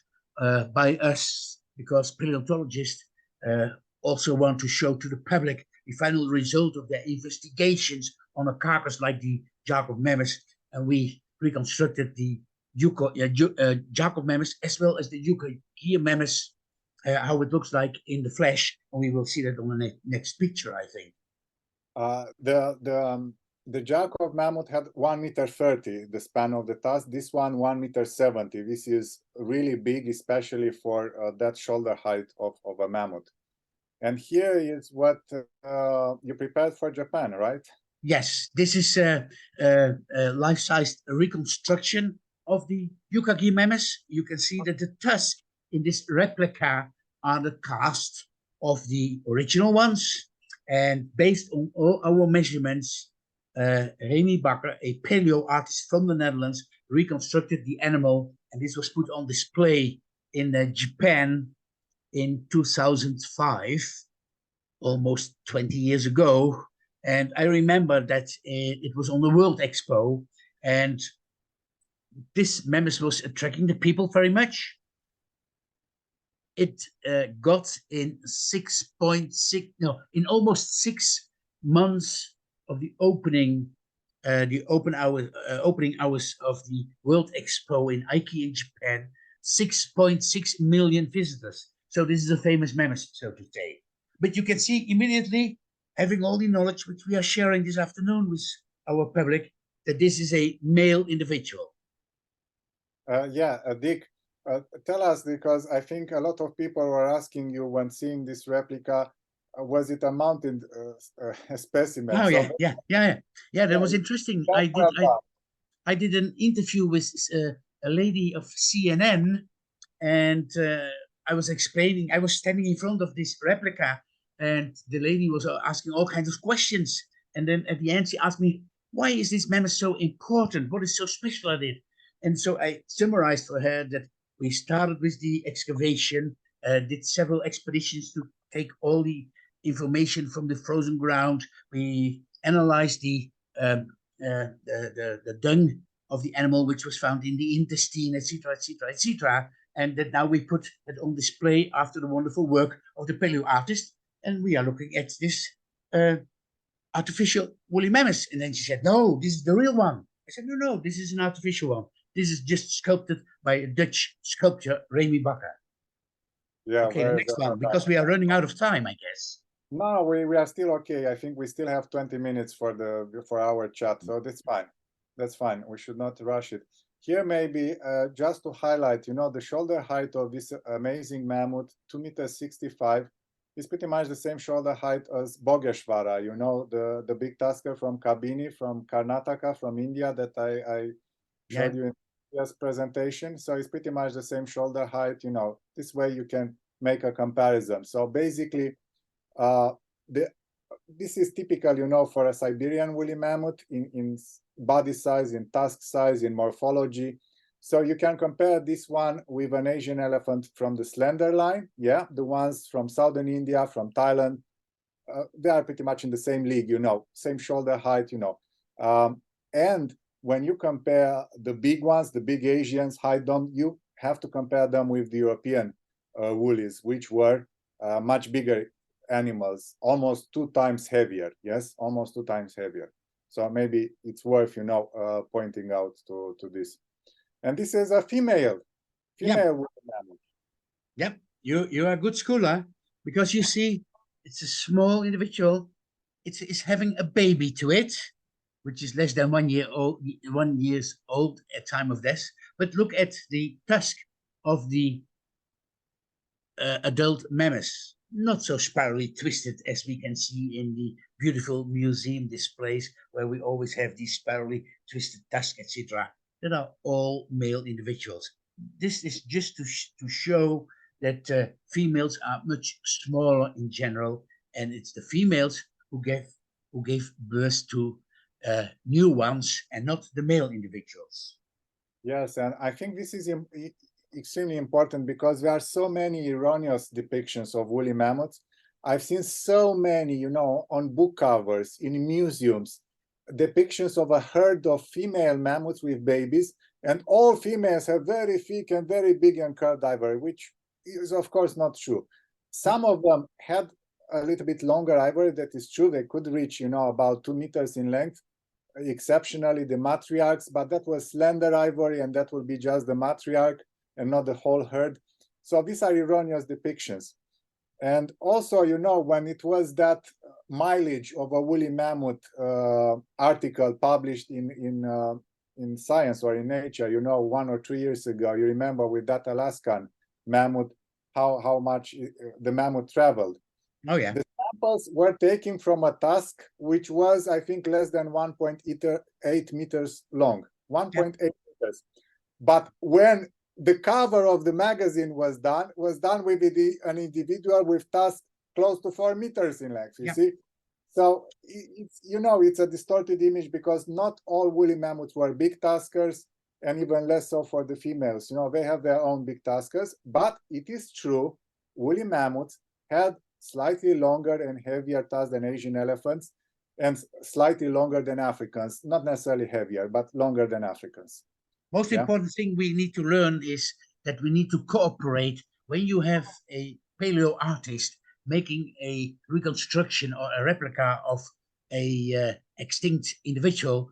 by us because paleontologists also want to show to the public the final result of their investigations on a carcass like the Jakob mammoth, and we reconstructed the Jakob mammoth as well as the Yucca mammoth, how it looks like in the flesh, and we will see that on the next picture, I think. The Jakob mammoth had 1.30 meters, the span of the tusk. This one 1.70 meters. This is really big, especially for that shoulder height of a mammoth. And here is what you prepared for Japan, right? Yes, this is a life-sized reconstruction of the Yukagi mammoth. You can see that the tusk in this replica are the cast of the original ones. And based on all our measurements, Remy Bakker, a paleo artist from the Netherlands, reconstructed the animal, and this was put on display in Japan in 2005, almost 20 years ago. And I remember that it was on the World Expo, and this mammoth was attracting the people very much. It got in almost 6 months of the opening hours of the World Expo in Aichi in Japan, 6.6 million visitors. So this is a famous mammoth, so to say. But you can see immediately, having all the knowledge which we are sharing this afternoon with our public, that this is a male individual. Dick, tell us, because I think a lot of people were asking you when seeing this replica, was it a mounted specimen? Oh, so yeah. That was interesting. I did an interview with a lady of CNN, and I was explaining. I was standing in front of this replica, and the lady was asking all kinds of questions. And then at the end, she asked me, "Why is this mammoth so important? What is so special at it?" And so I summarized for her that we started with the excavation, did several expeditions to take all the information from the frozen ground. We analyzed the dung of the animal, which was found in the intestine, etc., etc., etc., and that now we put it on display after the wonderful work of the paleo artist, and we are looking at this artificial woolly mammoth. And then she said, "No, this is the real one." I said, "No, this is an artificial one. This is just sculpted by a Dutch sculptor, Remy Bakker." Yeah. Okay, the next one, because we are running out of time, I guess. No, we are still okay. I think we still have 20 minutes for our chat, so that's fine. That's fine. We should not rush it. Here, maybe just to highlight, the shoulder height of this amazing mammoth, 2.65 meters, is pretty much the same shoulder height as Bogeshwara, the big tusker from Kabini, from Karnataka, from India, that I showed you in this presentation. So it's pretty much the same shoulder height. This way you can make a comparison. So basically, the this is typical, for a Siberian woolly mammoth in body size, in tusk size, in morphology. So you can compare this one with an Asian elephant from the slender line. Yeah, the ones from southern India, from Thailand, they are pretty much in the same league, same shoulder height, and when you compare the big ones, the big Asians, you have to compare them with the European woolies, which were much bigger animals, almost 2 times heavier. Yes, almost 2 times heavier. So maybe it's worth, pointing out to this. And this is a female woolly mammoth. Yep, you're a good schooler, because you see, it's a small individual. It's having a baby to it, which is less than 1 year old, 1 years old at time of death. But look at the tusk of the adult mammoths, not so spirally twisted as we can see in the beautiful museum displays, where we always have these spirally twisted tusks, etc. That are all male individuals. This is just to show that females are much smaller in general, and it's the females who gave birth to new ones, and not the male individuals. Yes, and I think this is extremely important, because there are so many erroneous depictions of woolly mammoths. I've seen so many, on book covers, in museums, depictions of a herd of female mammoths with babies, and all females have very thick and very big and curved ivory, which is of course not true. Some of them had a little bit longer ivory, that is true. They could reach, about 2 meters in length, exceptionally the matriarchs, but that was slender ivory, and that will be just the matriarch and not the whole herd. So these are erroneous depictions. And also, when it was that mileage of a woolly mammoth article published in Science or in Nature, 1 or 2 years ago, you remember, with that Alaskan mammoth, how much the mammoth traveled. Oh yeah. The samples were taken from a tusk, which was, I think, less than 1.8 meters long, 1.8 meters. But when the cover of the magazine was done with an individual with tusk close to 4 meters in length, you see? So it's a distorted image, because not all woolly mammoths were big tuskers, and even less so for the females. They have their own big tuskers, but it is true, woolly mammoths had slightly longer and heavier tusks than Asian elephants, and slightly longer than Africans, not necessarily heavier, but longer than Africans. Most important thing we need to learn is that we need to cooperate. When you have a paleo artist making a reconstruction or a replica of a extinct individual,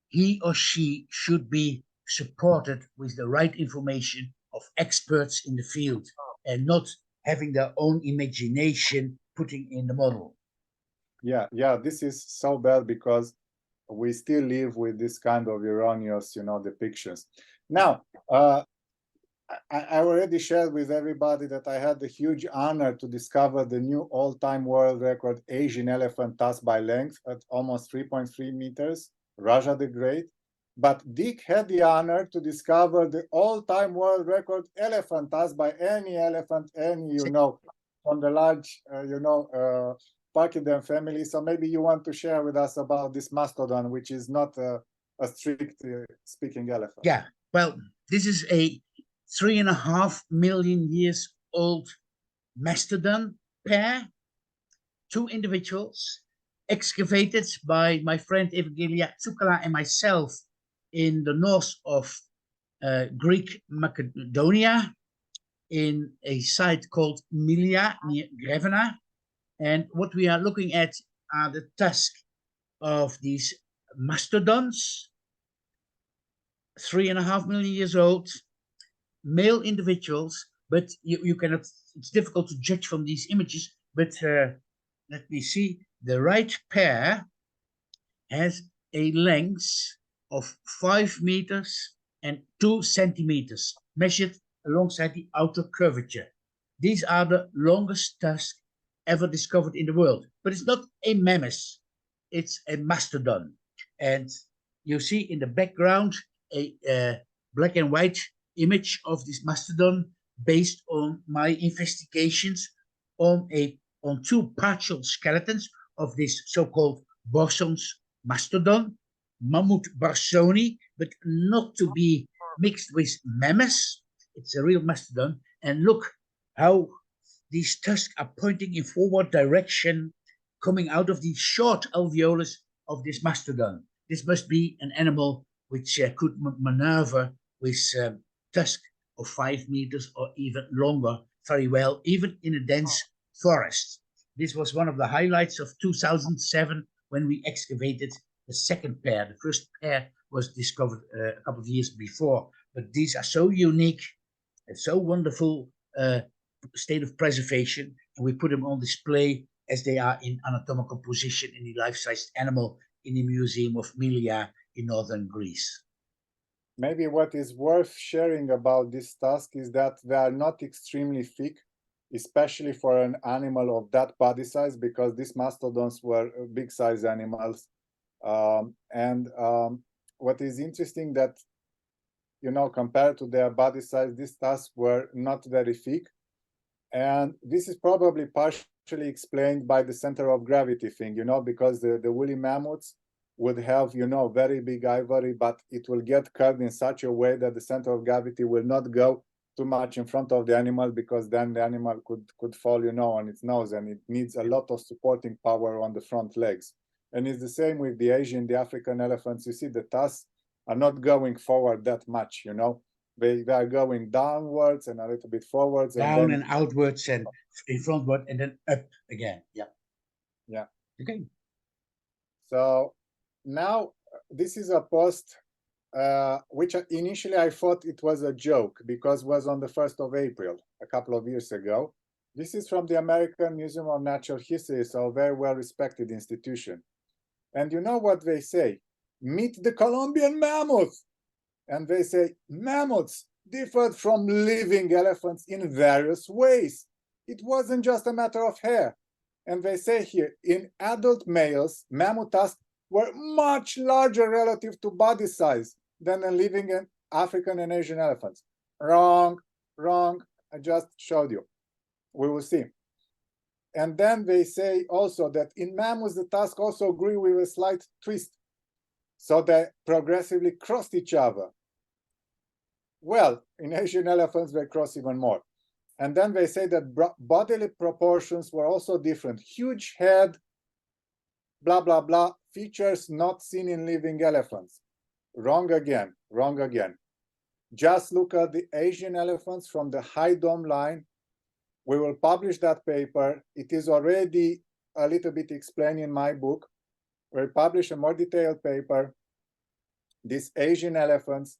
he or she should be supported with the right information of experts in the field, and not having their own imagination putting in the model. Yeah, this is so bad, because we still live with this kind of erroneous, depictions. Now, I already shared with everybody that I had the huge honor to discover the new all-time world record Asian elephant tusk by length at almost 3.3 meters, Raja the Great. But Dick had the honor to discover the all-time world record elephant tusk by any elephant, from the large, Parkidan family. So maybe you want to share with us about this mastodon, which is not a strict speaking elephant. Yeah, well, this is a 3.5 million years old mastodon pair, 2 individuals, excavated by my friend Evangelia Tsukala and myself in the north of Greek Macedonia, in a site called Milia near Grevena. And what we are looking at are the tusks of these mastodons, 3.5 million years old, male individuals, but you cannot, it's difficult to judge from these images, but let me see, the right pair has a length of 5 meters and 2 centimeters, measured alongside the outer curvature. These are the longest tusks ever discovered in the world, but it's not a mammoth, it's a mastodon. And you see in the background a black and white image of this mastodon based on my investigations on 2 partial skeletons of this so-called Borson's mastodon, Mammut barsoni, but not to be mixed with mammoths. It's a real mastodon. And look how these tusks are pointing in forward direction, coming out of the short alveolus of this mastodon. This must be an animal which could maneuver with tusk of 5 meters or even longer very well, even in a dense forest. This was one of the highlights of 2007 when we excavated the second pair. The first pair was discovered a couple of years before, but these are so unique and so wonderful state of preservation, and we put them on display as they are in anatomical position in the life-sized animal in the Museum of Milia in northern Greece. Maybe what is worth sharing about this tusk is that they are not extremely thick, especially for an animal of that body size, because these mastodons were big size animals. What is interesting that, you know, compared to their body size, these tusks were not very thick. And this is probably partially explained by the center of gravity thing, you know, because the woolly mammoths would have, you know, very big ivory, but it will get curved in such a way that the center of gravity will not go too much in front of the animal, because then the animal could fall, you know, on its nose, and it needs a lot of supporting power on the front legs. And it's the same with the Asian, the African elephants. You see, the tusks are not going forward that much, you know. They are going downwards and a little bit forwards. Down and outwards and in frontward and then up again. Yeah. Yeah. Okay. So now this is a post which initially I thought it was a joke because it was on the 1st of April, a couple of years ago. This is from the American Museum of Natural History, so a very well-respected institution. And you know what they say? Meet the Colombian mammoth. And they say mammoths differed from living elephants in various ways. It wasn't just a matter of hair. And they say here, in adult males, mammoth tusks were much larger relative to body size than in living African and Asian elephants. Wrong, wrong. I just showed you. We will see. And then they say also that in mammoths, the tusks also grew with a slight twist. So they progressively crossed each other. Well, in Asian elephants, they cross even more. And then they say that bodily proportions were also different. Huge head, blah, blah, blah, features not seen in living elephants. Wrong again, wrong again. Just look at the Asian elephants from the high dome line. We will publish that paper. It is already a little bit explained in my book. We'll publish a more detailed paper. These Asian elephants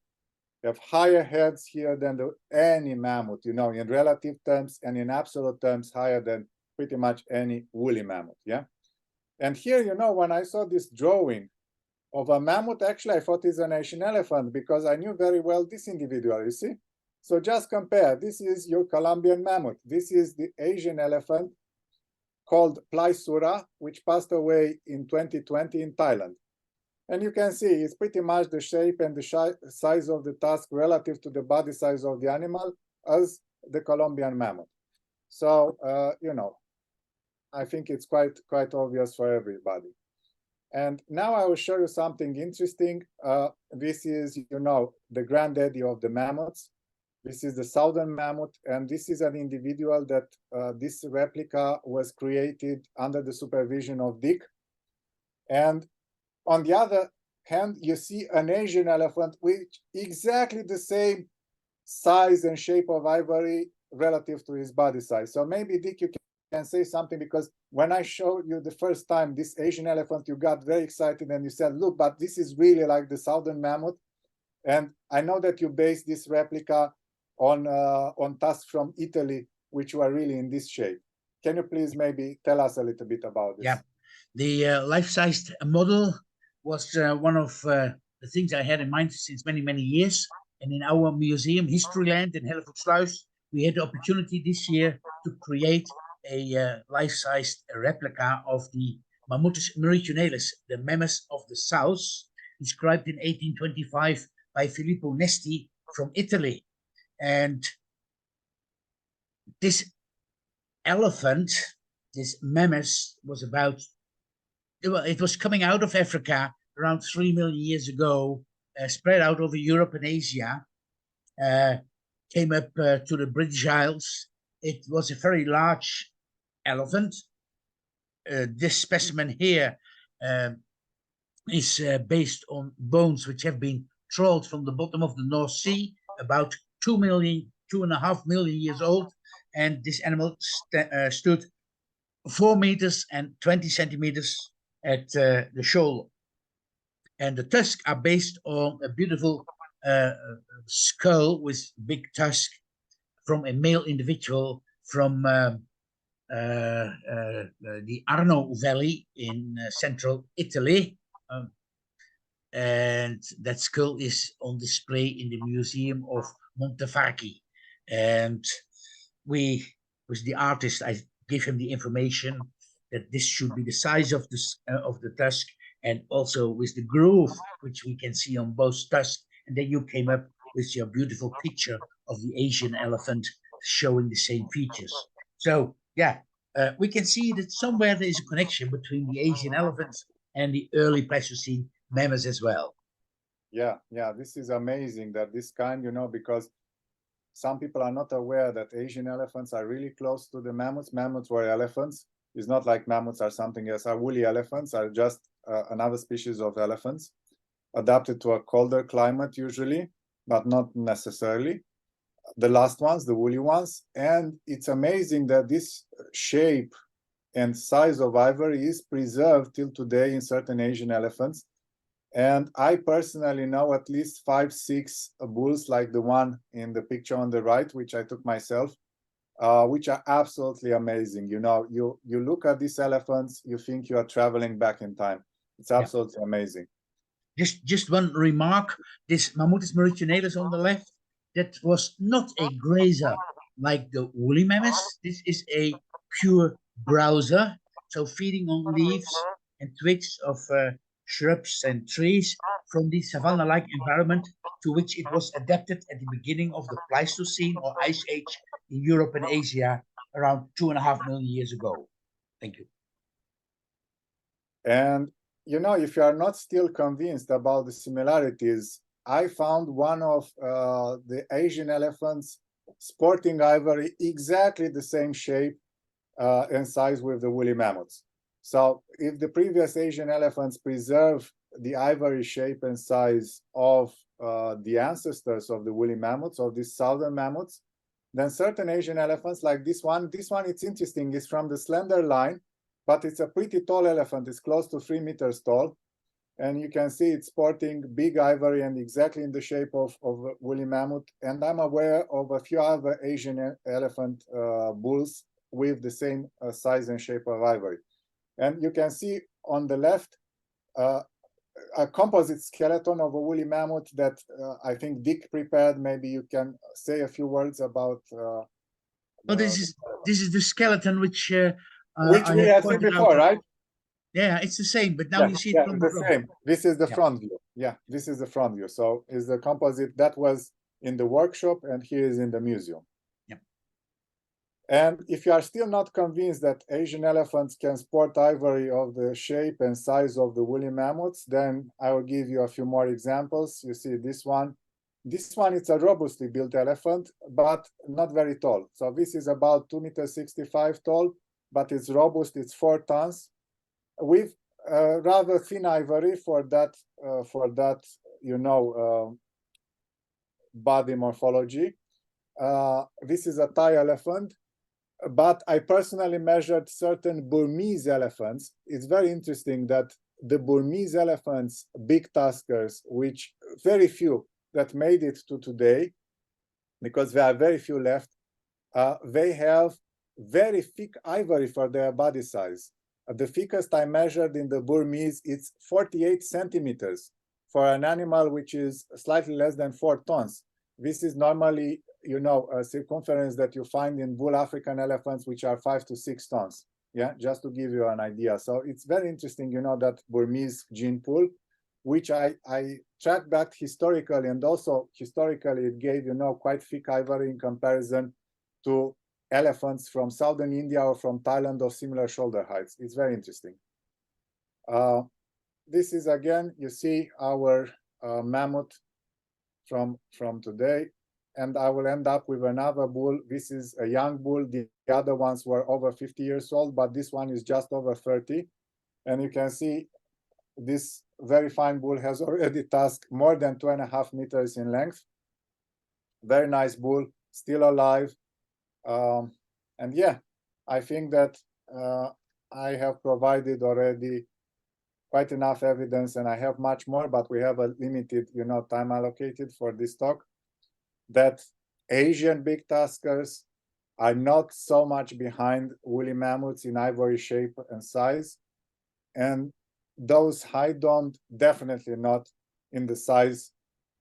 have higher heads here than any mammoth, you know, in relative terms and in absolute terms, higher than pretty much any woolly mammoth, yeah? And here, you know, when I saw this drawing of a mammoth, actually, I thought it's an Asian elephant because I knew very well this individual, you see? So just compare. This is your Colombian mammoth. This is the Asian elephant called Plaisura, which passed away in 2020 in Thailand. And you can see it's pretty much the shape and the size of the tusk relative to the body size of the animal as the Colombian mammoth. So, you know, I think it's quite obvious for everybody. And now I will show you something interesting. This is, you know, the granddaddy of the mammoths. This is the southern mammoth, and this is an individual that this replica was created under the supervision of Dick. And on the other hand, you see an Asian elephant with exactly the same size and shape of ivory relative to his body size. So maybe, Dick, you can say something, because when I showed you the first time this Asian elephant, you got very excited and you said, look, but this is really like the southern mammoth. And I know that you based this replica on tusks from Italy, which were really in this shape. Can you please maybe tell us a little bit about this? Yeah, the life-sized model was one of the things I had in mind since many, many years. And in our museum, Historyland in Hellevoetsluis, we had the opportunity this year to create a life-sized replica of the Mammutus meridionalis, the mammoth of the south, described in 1825 by Filippo Nesti from Italy. And this elephant, this mammoth, was about well, it was coming out of Africa around 3 million years ago, spread out over Europe and Asia, came up to the British Isles. It was a very large elephant. This specimen here is based on bones which have been trawled from the bottom of the North Sea, about 2.5 million years old. And this animal stood 4 meters and 20 centimeters at the shoulder. And the tusks are based on a beautiful skull with big tusk from a male individual from the Arno Valley in central Italy. And that skull is on display in the Museum of Montevarchi. And with the artist, I gave him the information that this should be the size of the tusk, and also with the groove, which we can see on both tusks. And then you came up with your beautiful picture of the Asian elephant showing the same features. So yeah, we can see that somewhere there is a connection between the Asian elephants and the early Pleistocene mammoths as well. Yeah, this is amazing that this kind, because some people are not aware that Asian elephants are really close to the mammoths. Mammoths were elephants. It's not like mammoths are something else. Our woolly elephants are just another species of elephants adapted to a colder climate usually, but not necessarily. The last ones, the woolly ones. And it's amazing that this shape and size of ivory is preserved till today in certain Asian elephants. And I personally know at least 5-6 bulls like the one in the picture on the right, which I took myself, which are absolutely amazing. You look at these elephants, you think you are traveling back in time. It's absolutely amazing. Just one remark, this Mammuthus meridionalis on the left, that was not a grazer like the woolly mammoths. This is a pure browser, so feeding on leaves and twigs of shrubs and trees from the savanna-like environment to which it was adapted at the beginning of the Pleistocene or Ice Age in Europe and Asia around 2.5 million years ago. Thank you. And if you are not still convinced about the similarities, I found one of the Asian elephants sporting ivory exactly the same shape and size with the woolly mammoths. So if the previous Asian elephants preserve the ivory shape and size of the ancestors of the woolly mammoths, of these southern mammoths, then certain Asian elephants like this one, it's interesting, it's from the slender line, but it's a pretty tall elephant. It's close to 3 meters tall. And you can see it's sporting big ivory and exactly in the shape of woolly mammoth. And I'm aware of a few other Asian elephant bulls with the same size and shape of ivory. And you can see on the left a composite skeleton of a woolly mammoth that I think Dick prepared. Maybe you can say a few words about. Well, this is the skeleton which we had seen before, right? Yeah, it's the same, but now you see it from the same. This is the front view. Yeah, this is the front view. So is the composite that was in the workshop, and here is in the museum. Yep. And if you are still not convinced that Asian elephants can sport ivory of the shape and size of the woolly mammoths, then I will give you a few more examples. You see this one. This one is a robustly built elephant, but not very tall. So this is about 2.65 meters tall, but it's robust. It's 4 tons. With rather thin ivory for that body morphology. This is a Thai elephant, but I personally measured certain Burmese elephants. It's very interesting that the Burmese elephants, big tuskers, which very few that made it to today, because there are very few left, they have very thick ivory for their body size. The thickest I measured in the Burmese, it's 48 centimeters for an animal which is slightly less than 4 tons. This is normally, a circumference that you find in bull African elephants, which are 5 to 6 tons. Yeah, just to give you an idea. So it's very interesting, that Burmese gene pool, which I tracked back historically, and also historically it gave, quite thick ivory in comparison to elephants from southern India or from Thailand of similar shoulder heights. It's very interesting. This is again, you see our mammoth from today, and I will end up with another bull. This is a young bull. The other ones were over 50 years old, but this one is just over 30. And you can see this very fine bull has already tusked more than 2.5 meters in length. Very nice bull, still alive. And yeah, I think that I have provided already quite enough evidence, and I have much more, but we have a limited, time allocated for this talk, that Asian big tuskers are not so much behind woolly mammoths in ivory shape and size, and those high-domed definitely not in the size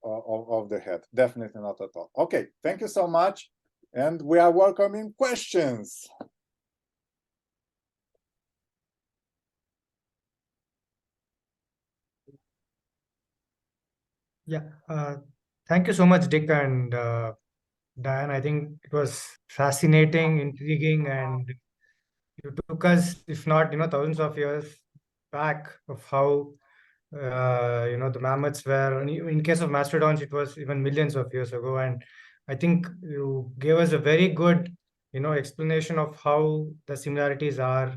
of the head, definitely not at all. Okay, thank you so much, and we are welcoming questions. Yeah, thank you so much, Dick and Diane. I think it was fascinating, intriguing, and you took us, if not, thousands of years back of how, the mammoths were. In case of mastodons, it was even millions of years ago. And I think you gave us a very good, explanation of how the similarities are,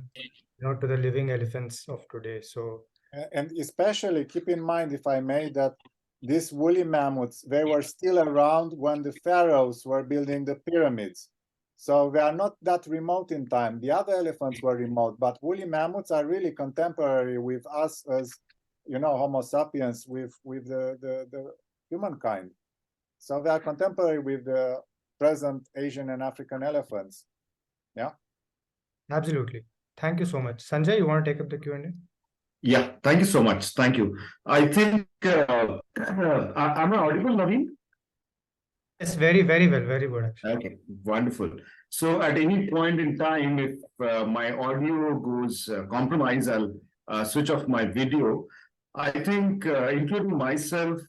to the living elephants of today. So, and especially keep in mind, if I may, that these woolly mammoths, they were still around when the pharaohs were building the pyramids. So they are not that remote in time. The other elephants were remote, but woolly mammoths are really contemporary with us as, Homo sapiens, with the humankind. So they are contemporary with the present Asian and African elephants. Yeah. absolutely. Thank you so much. Sanjay, you want to take up the Q&A? Yeah, thank you so much. Thank you. I think, am I audible, Naveen? Yes, very, very well. Very good, actually. Okay, wonderful. So at any point in time, if my audio goes compromised, I'll switch off my video. I think, including myself,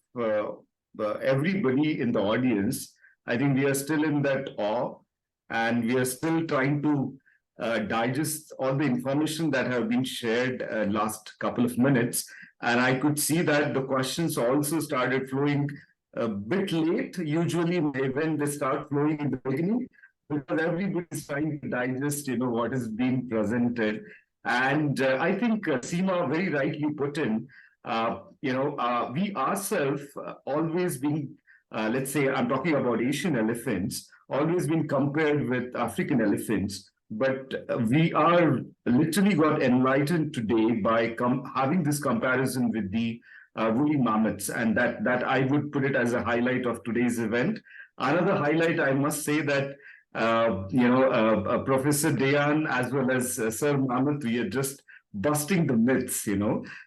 everybody in the audience, I think we are still in that awe, and we are still trying to digest all the information that have been shared last couple of minutes. And I could see that the questions also started flowing a bit late, usually when they start flowing in the beginning, because everybody is trying to digest, what is being presented. And I think Seema very rightly put in, we ourselves always been, let's say, I'm talking about Asian elephants, always been compared with African elephants. But we are literally got enlightened today by having this comparison with the woolly mammoths, and that I would put it as a highlight of today's event. Another highlight, I must say that Professor Dian as well as Sir Mammoth, we are just busting the myths, and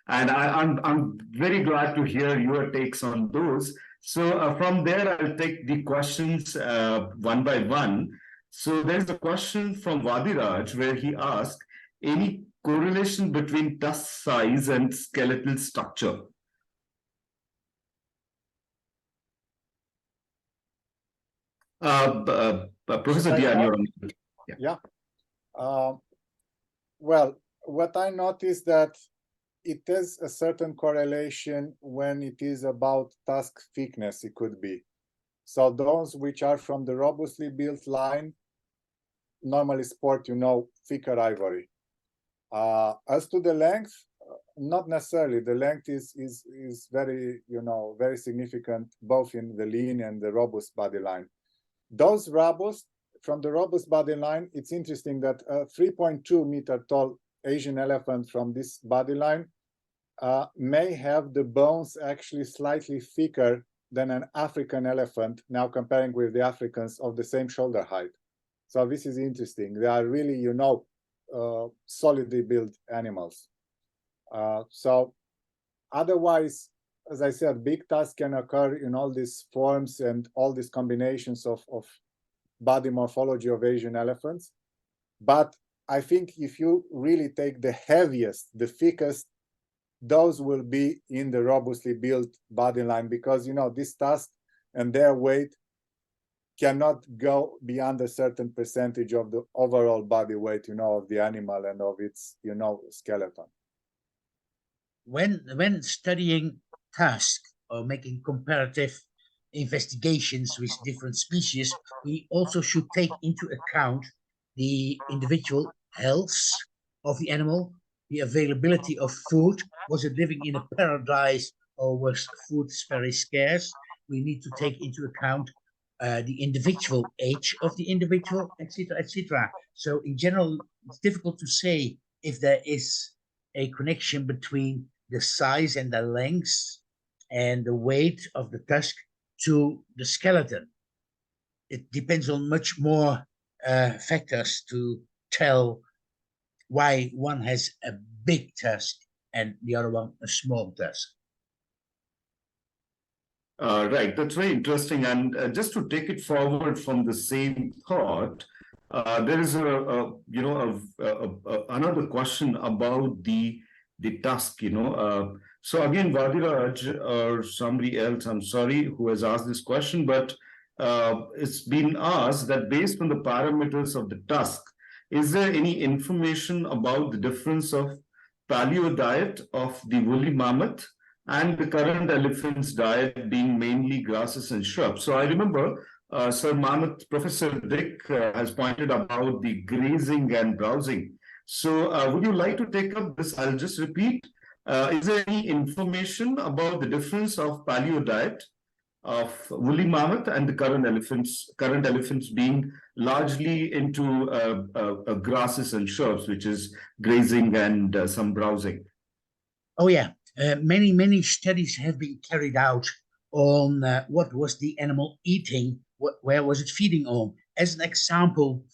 I'm very glad to hear your takes on those. So from there, I'll take the questions one by one. So there's a question from Vadiraj where he asked, any correlation between tusk size and skeletal structure? Professor Dian, you're on. Yeah. Well, what I noticed that it is a certain correlation when it is about tusk thickness, it could be. So those which are from the robustly built line normally sport, thicker ivory. As to the length, not necessarily. The length is very, very significant, both in the lean and the robust body line. Those robust, from the robust body line, it's interesting that a 3.2 meter tall Asian elephant from this body line may have the bones actually slightly thicker than an African elephant, now comparing with the Africans of the same shoulder height. So this is interesting. They are really, solidly built animals. So otherwise, as I said, big tusks can occur in all these forms and all these combinations of body morphology of Asian elephants. But I think if you really take the heaviest, the thickest, those will be in the robustly built body line, because, this tusk and their weight cannot go beyond a certain percentage of the overall body weight, of the animal and of its, skeleton. when studying Tusk or making comparative investigations with different species, we also should take into account the individual health of the animal, the availability of food. Was it living in a paradise or was food very scarce? We need to take into account the individual age of the individual, etc., etc. So in general, it's difficult to say if there is a connection between the size and the length and the weight of the tusk to the skeleton. It depends on much more factors to tell why one has a big tusk and the other one a small tusk. Right, that's very interesting. And just to take it forward from the same thought, there is another question about the tusk. So again, Vadiraj or somebody else, I'm sorry, who has asked this question, but it's been asked that based on the parameters of the tusk, is there any information about the difference of paleo diet of the woolly mammoth and the current elephant's diet being mainly grasses and shrubs? So I remember Sir Mammoth, Professor Dick has pointed about the grazing and browsing. So would you like to take up this? I'll just repeat. Is there any information about the difference of paleo diet of woolly mammoth and the current elephants being largely into grasses and shrubs, which is grazing and some browsing? Oh yeah, many studies have been carried out on what was the animal eating, where was it feeding on. As an example,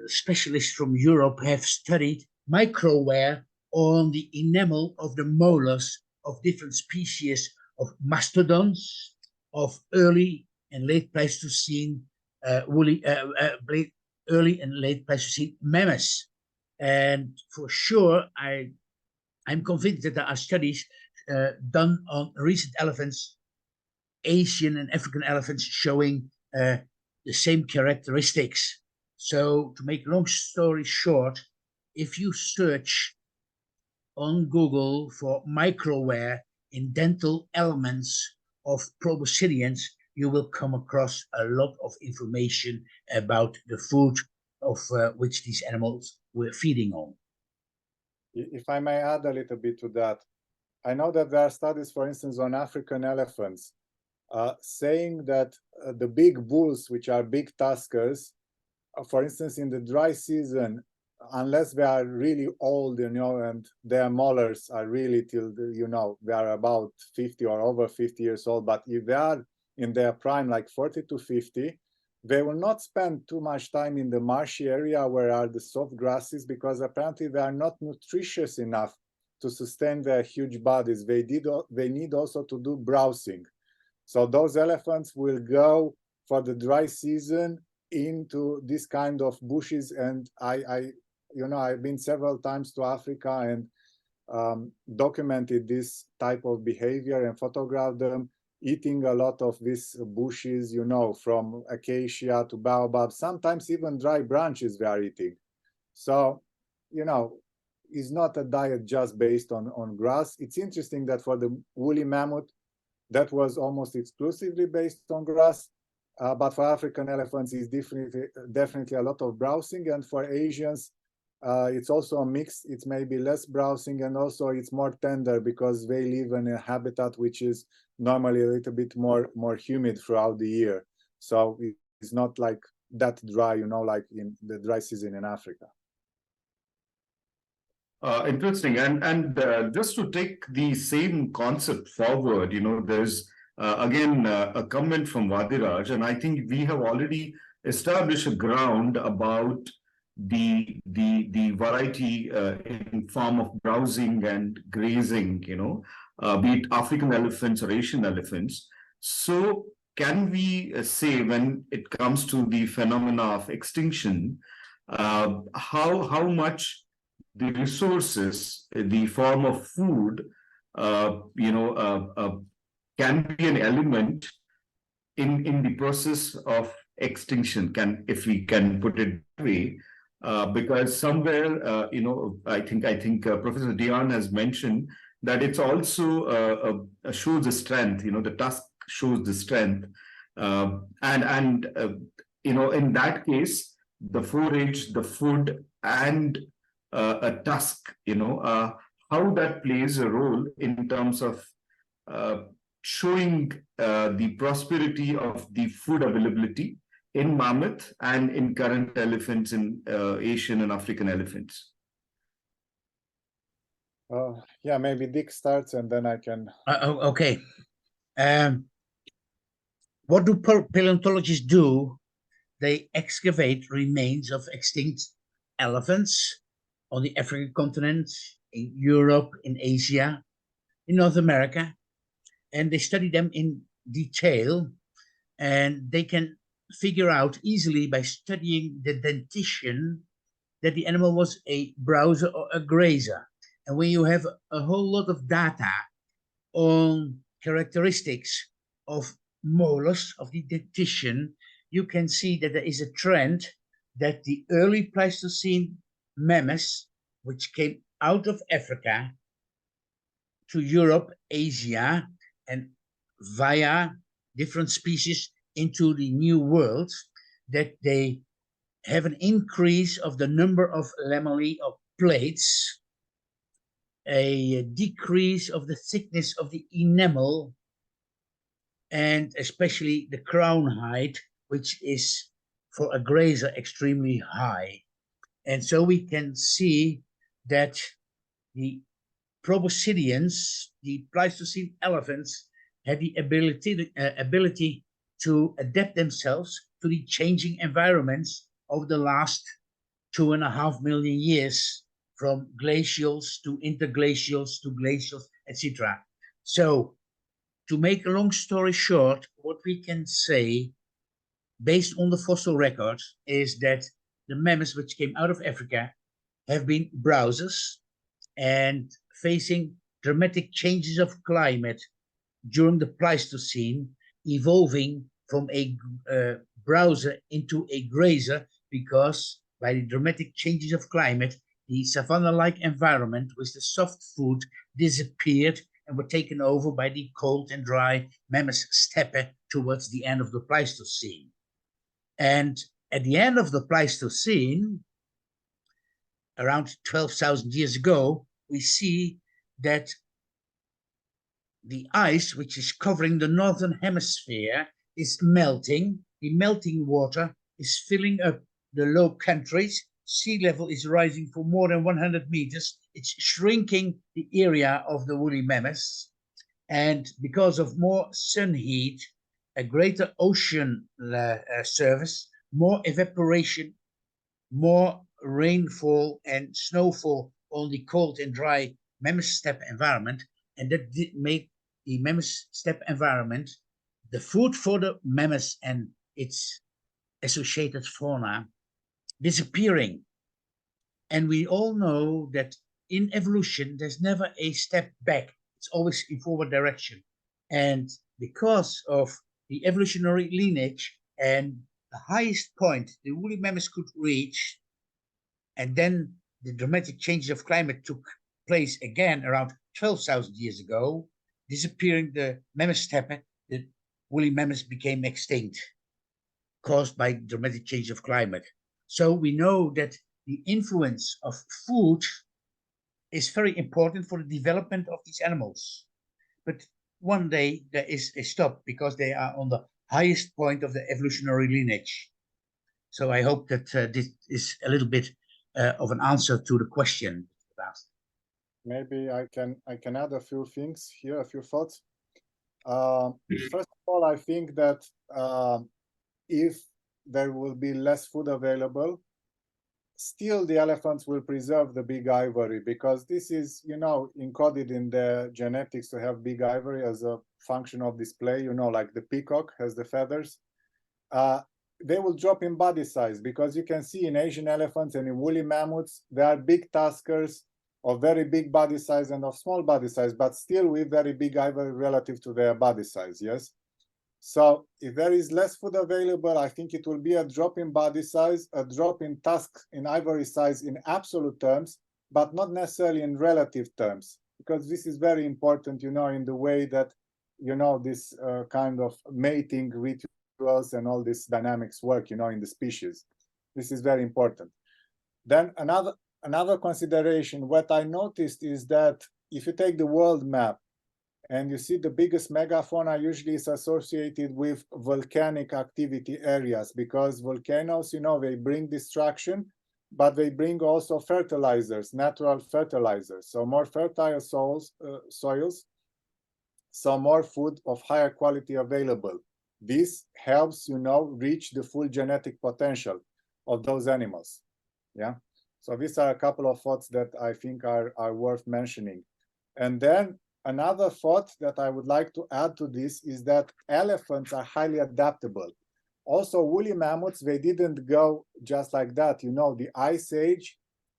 specialists from Europe have studied microwear on the enamel of the molars of different species of mastodons, of early and late Pleistocene early and late Pleistocene mammoths. And for sure, I'm convinced that there are studies done on recent elephants, Asian and African elephants, showing the same characteristics. So to make a long story short, if you search on Google for microwear in dental elements of proboscideans, you will come across a lot of information about the food of which these animals were feeding on. If I may add a little bit to that, I know that there are studies, for instance, on African elephants, saying that the big bulls, which are big tuskers, for instance, in the dry season, unless they are really old, and their molars are really till, they are about 50 or over 50 years old, but if they are in their prime, like 40 to 50, they will not spend too much time in the marshy area where are the soft grasses, because apparently they are not nutritious enough to sustain their huge bodies. They need also to do browsing. So those elephants will go for the dry season into this kind of bushes. And I've been several times to Africa and documented this type of behavior and photographed them eating a lot of these bushes, from acacia to baobab, sometimes even dry branches they are eating. So, it's not a diet just based on grass. It's interesting that for the woolly mammoth, that was almost exclusively based on grass. But for African elephants, it's definitely a lot of browsing. And for Asians, it's also a mix. It's maybe less browsing, and also it's more tender because they live in a habitat which is normally a little bit more humid throughout the year. So it's not like that dry, like in the dry season in Africa. Interesting. And just to take the same concept forward, there's again a comment from Vadiraj, and I think we have already established a ground about the variety in form of browsing and grazing, be it African elephants or Asian elephants. So can we say, when it comes to the phenomena of extinction, how much the resources, the form of food, can be an element in the process of extinction? If we can put it that way, because somewhere, I think Professor Dian has mentioned that it's also shows the strength. The tusk shows the strength, and in that case, the forage, the food, and a tusk. How that plays a role in terms of showing the prosperity of the food availability in mammoth and in current elephants, in Asian and African elephants. Yeah, maybe Dick starts and then I can. Okay. What do paleontologists do? They excavate remains of extinct elephants on the African continent, in Europe, in Asia, in North America, and they study them in detail, and they can figure out easily by studying the dentition that the animal was a browser or a grazer. And when you have a whole lot of data on characteristics of molars, of the dentition, you can see that there is a trend that the early Pleistocene mammoths, which came out of Africa to Europe, Asia, and via different species into the New World, that they have an increase of the number of lamellae or plates, a decrease of the thickness of the enamel, and especially the crown height, which is for a grazer extremely high. And so we can see that the proboscideans, the Pleistocene elephants, had the ability to adapt themselves to the changing environments of the last 2.5 million years, from glacials to interglacials to glacials, etc. So, to make a long story short, what we can say, based on the fossil records, is that the mammoths which came out of Africa have been browsers and facing dramatic changes of climate during the Pleistocene, evolving from a browser into a grazer, because by the dramatic changes of climate, the savanna-like environment with the soft food disappeared and were taken over by the cold and dry mammoth steppe towards the end of the Pleistocene. And at the end of the Pleistocene, around 12,000 years ago, we see that the ice, which is covering the northern hemisphere, is melting. The melting water is filling up the low countries. Sea level is rising for more than 100 meters. It's shrinking the area of the woolly mammoths. And because of more sun heat, a greater ocean surface, more evaporation, more rainfall and snowfall on the cold and dry mammoth steppe environment, and that did make the mammoth steppe environment, the food for the mammoths and its associated fauna, disappearing. And we all know that in evolution, there's never a step back. It's always in forward direction. And because of the evolutionary lineage and the highest point the woolly mammoths could reach, and then the dramatic changes of climate took place again around 12,000 years ago, disappearing the mammoth steppe, the woolly mammoths became extinct, caused by dramatic change of climate. So we know that the influence of food is very important for the development of these animals. But one day there is a stop, because they are on the highest point of the evolutionary lineage. So I hope that this is a little bit of an answer to the question asked. Maybe I can add a few things here, a few thoughts. First of all, I think that if there will be less food available, still the elephants will preserve the big ivory, because this is, encoded in the genetics to have big ivory as a function of display, like the peacock has the feathers. They will drop in body size, because you can see in Asian elephants and in woolly mammoths, there are big tuskers of very big body size and of small body size, but still with very big ivory relative to their body size, yes? So if there is less food available, I think it will be a drop in body size, a drop in tusk, in ivory size in absolute terms, but not necessarily in relative terms, because this is very important, you know, in the way that, you know, this kind of mating rituals and all these dynamics work, you know, in the species. This is very important. Then another consideration, what I noticed is that if you take the world map and you see the biggest megafauna usually is associated with volcanic activity areas, because volcanoes, you know, they bring destruction, but they bring also fertilizers, natural fertilizers. So more fertile soils, so more food of higher quality available. This helps, you know, reach the full genetic potential of those animals. Yeah. So these are a couple of thoughts that I think are worth mentioning. And then another thought that I would like to add to this is that elephants are highly adaptable. Also, woolly mammoths, they didn't go just like that. You know, the Ice Age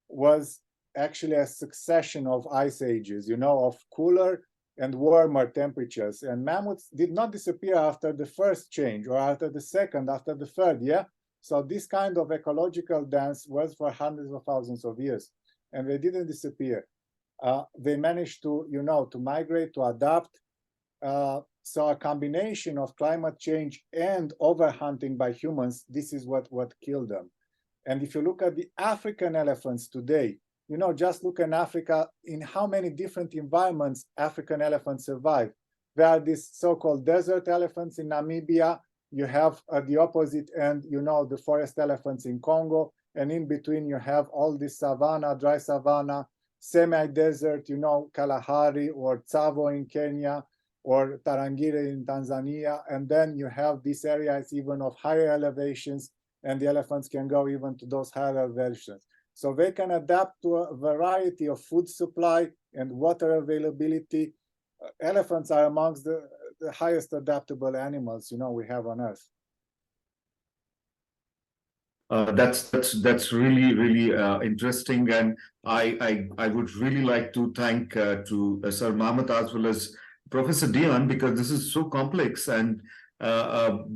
was actually a succession of ice ages, you know, of cooler and warmer temperatures. And mammoths did not disappear after the first change or after the second, after the third, yeah? So this kind of ecological dance was for hundreds of thousands of years, and they didn't disappear. They managed to, you know, to migrate, to adapt. So a combination of climate change and overhunting by humans, this is what killed them. And if you look at the African elephants today, you know, just look in Africa, in how many different environments African elephants survive. There are these so-called desert elephants in Namibia. You have at the opposite end, you know, the forest elephants in Congo. And in between, you have all this savanna, dry savanna, semi-desert, you know, Kalahari or Tsavo in Kenya, or Tarangire in Tanzania. And then you have these areas even of higher elevations, and the elephants can go even to those higher elevations. So they can adapt to a variety of food supply and water availability. Elephants are amongst the highest adaptable animals, you know, we have on Earth. That's really interesting, and I would really like to thank to Sir Mohammed as well as Professor Dian, because this is so complex, and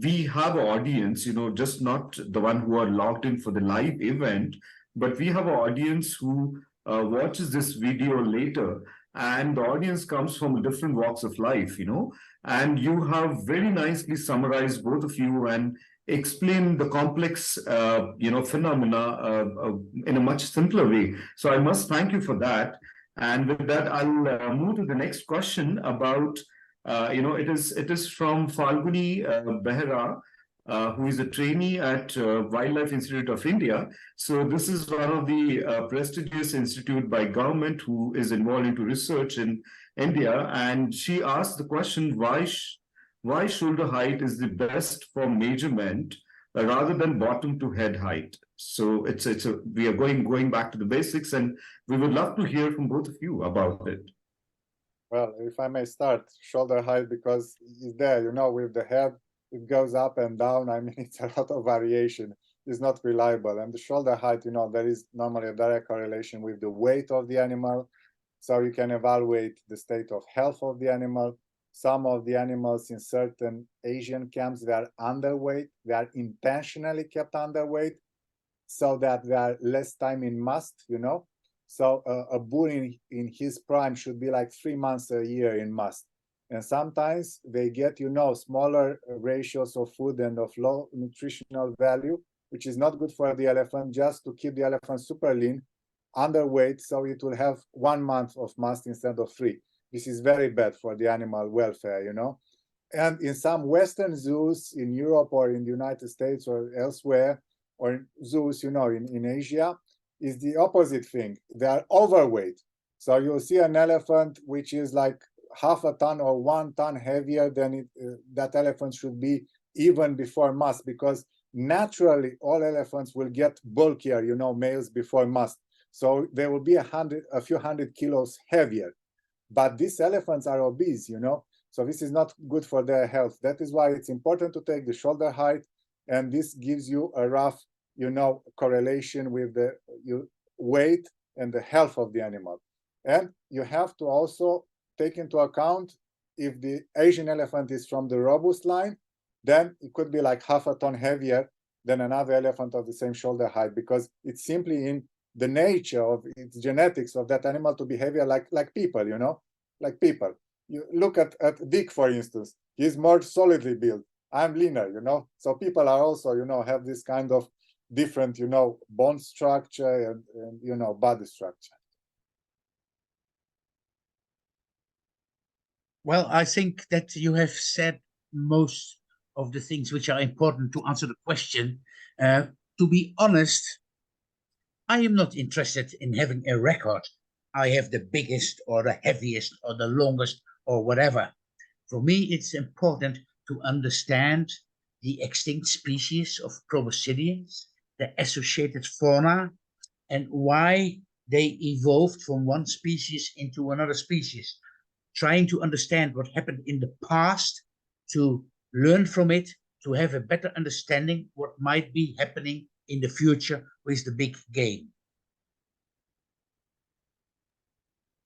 we have an audience, you know, just not the one who are logged in for the live event, but we have an audience who watches this video later, and the audience comes from different walks of life, you know, and you have very nicely summarized, both of you, and explain the complex, you know, phenomena in a much simpler way. So I must thank you for that. And with that, I'll move to the next question about, you know, it is from Falguni Behera, who is a trainee at Wildlife Institute of India. So this is one of the prestigious institute by government who is involved into research in India. And she asked the question, why shoulder height is the best for measurement rather than bottom to head height? So we are going back to the basics, and we would love to hear from both of you about it. Well, if I may start, shoulder height, because it's there, you know, with the head, it goes up and down. I mean, it's a lot of variation. It's not reliable. And the shoulder height, you know, there is normally a direct correlation with the weight of the animal. So you can evaluate the state of health of the animal. Some of the animals in certain Asian camps, they are underweight. They are intentionally kept underweight so that they are less time in mast, you know. So a bull in his prime should be like 3 months a year in mast. And sometimes they get, you know, smaller ratios of food and of low nutritional value, which is not good for the elephant, just to keep the elephant super lean, underweight, so it will have 1 month of mast instead of 3. This is very bad for the animal welfare, you know. And in some Western zoos in Europe or in the United States or elsewhere, or zoos, you know, in Asia, is the opposite thing. They are overweight. So you'll see an elephant which is like half a ton or 1 ton heavier than that elephant should be even before mast, because naturally all elephants will get bulkier, you know, males before mast. So they will be a few hundred kilos heavier. But these elephants are obese, you know, so this is not good for their health. That is why it's important to take the shoulder height, and this gives you a rough, you know, correlation with the weight and the health of the animal. And you have to also take into account if the Asian elephant is from the robust line then it could be like half a ton heavier than another elephant of the same shoulder height, because it's simply in the nature of its genetics of that animal to be heavier, like people, you know, like people. You look at Dick, for instance, he's more solidly built. I'm leaner, you know. So people are also, you know, have this kind of different, you know, bone structure and you know, body structure. Well, I think that you have said most of the things which are important to answer the question. To be honest, I am not interested in having a record. I have the biggest or the heaviest or the longest or whatever. For me, it's important to understand the extinct species of proboscideans, the associated fauna, and why they evolved from one species into another species. Trying to understand what happened in the past, to learn from it, to have a better understanding what might be happening in the future with the big game.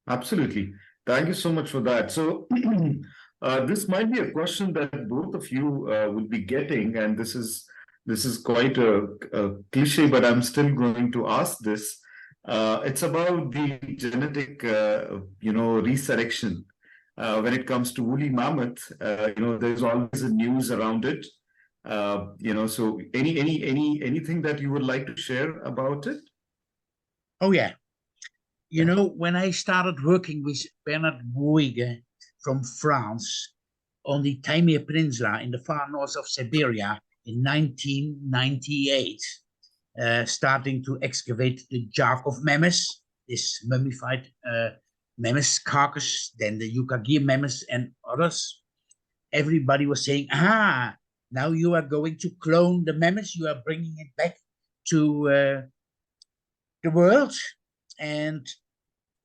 Absolutely. Thank you so much for that. So, this might be a question that both of you will be getting, and this is quite a cliche, but I'm still going to ask this. It's about the genetic, resurrection. When it comes to woolly mammoth, there's always a news around it. So anything that you would like to share about it? Oh yeah. You know, when I started working with Bernard Bouygues from France on the Taimyr Peninsula in the far north of Siberia in 1998, starting to excavate the Jar of Mammoths, this mummified mammoth carcass, then the Yukagir mammoths and others, everybody was saying, now you are going to clone the mammoths, you are bringing it back to the world. And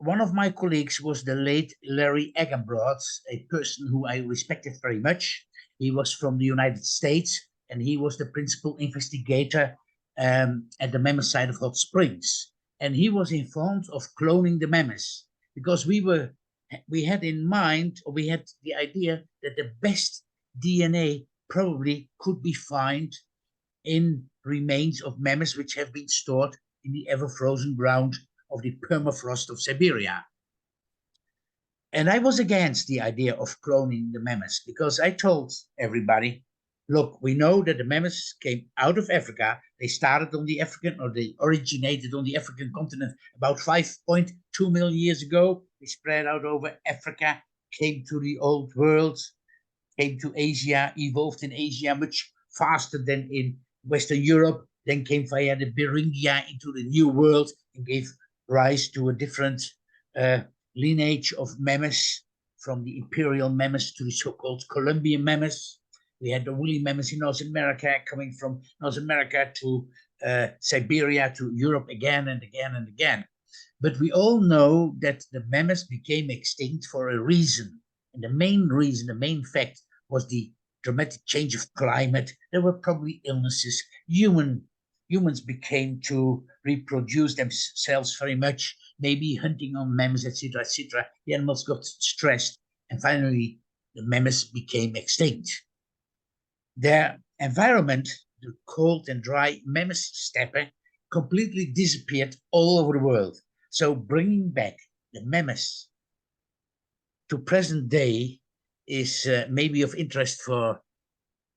one of my colleagues was the late Larry Eggenbrod, a person who I respected very much. He was from the United States, and he was the principal investigator at the mammoth site of Hot Springs. And he was informed of cloning the mammoths because we had in mind, or we had the idea that the best DNA probably could be found in remains of mammoths which have been stored in the ever-frozen ground of the permafrost of Siberia. And I was against the idea of cloning the mammoths because I told everybody, look, we know that the mammoths came out of Africa. They started on the African, or they originated on the African continent about 5.2 million years ago. They spread out over Africa, came to the old world, came to Asia, evolved in Asia much faster than in Western Europe, then came via the Beringia into the New World and gave rise to a different lineage of mammoths, from the imperial mammoths to the so-called Columbian mammoths. We had the woolly mammoths in North America, coming from North America to Siberia to Europe again and again and again. But we all know that the mammoths became extinct for a reason. And the main reason, the main fact, was the dramatic change of climate. There were probably illnesses. Humans became to reproduce themselves very much, maybe hunting on mammoths, etc., etc. The animals got stressed, and finally the mammoths became extinct. Their environment, the cold and dry mammoth steppe, completely disappeared all over the world. So bringing back the mammoths to present day is maybe of interest for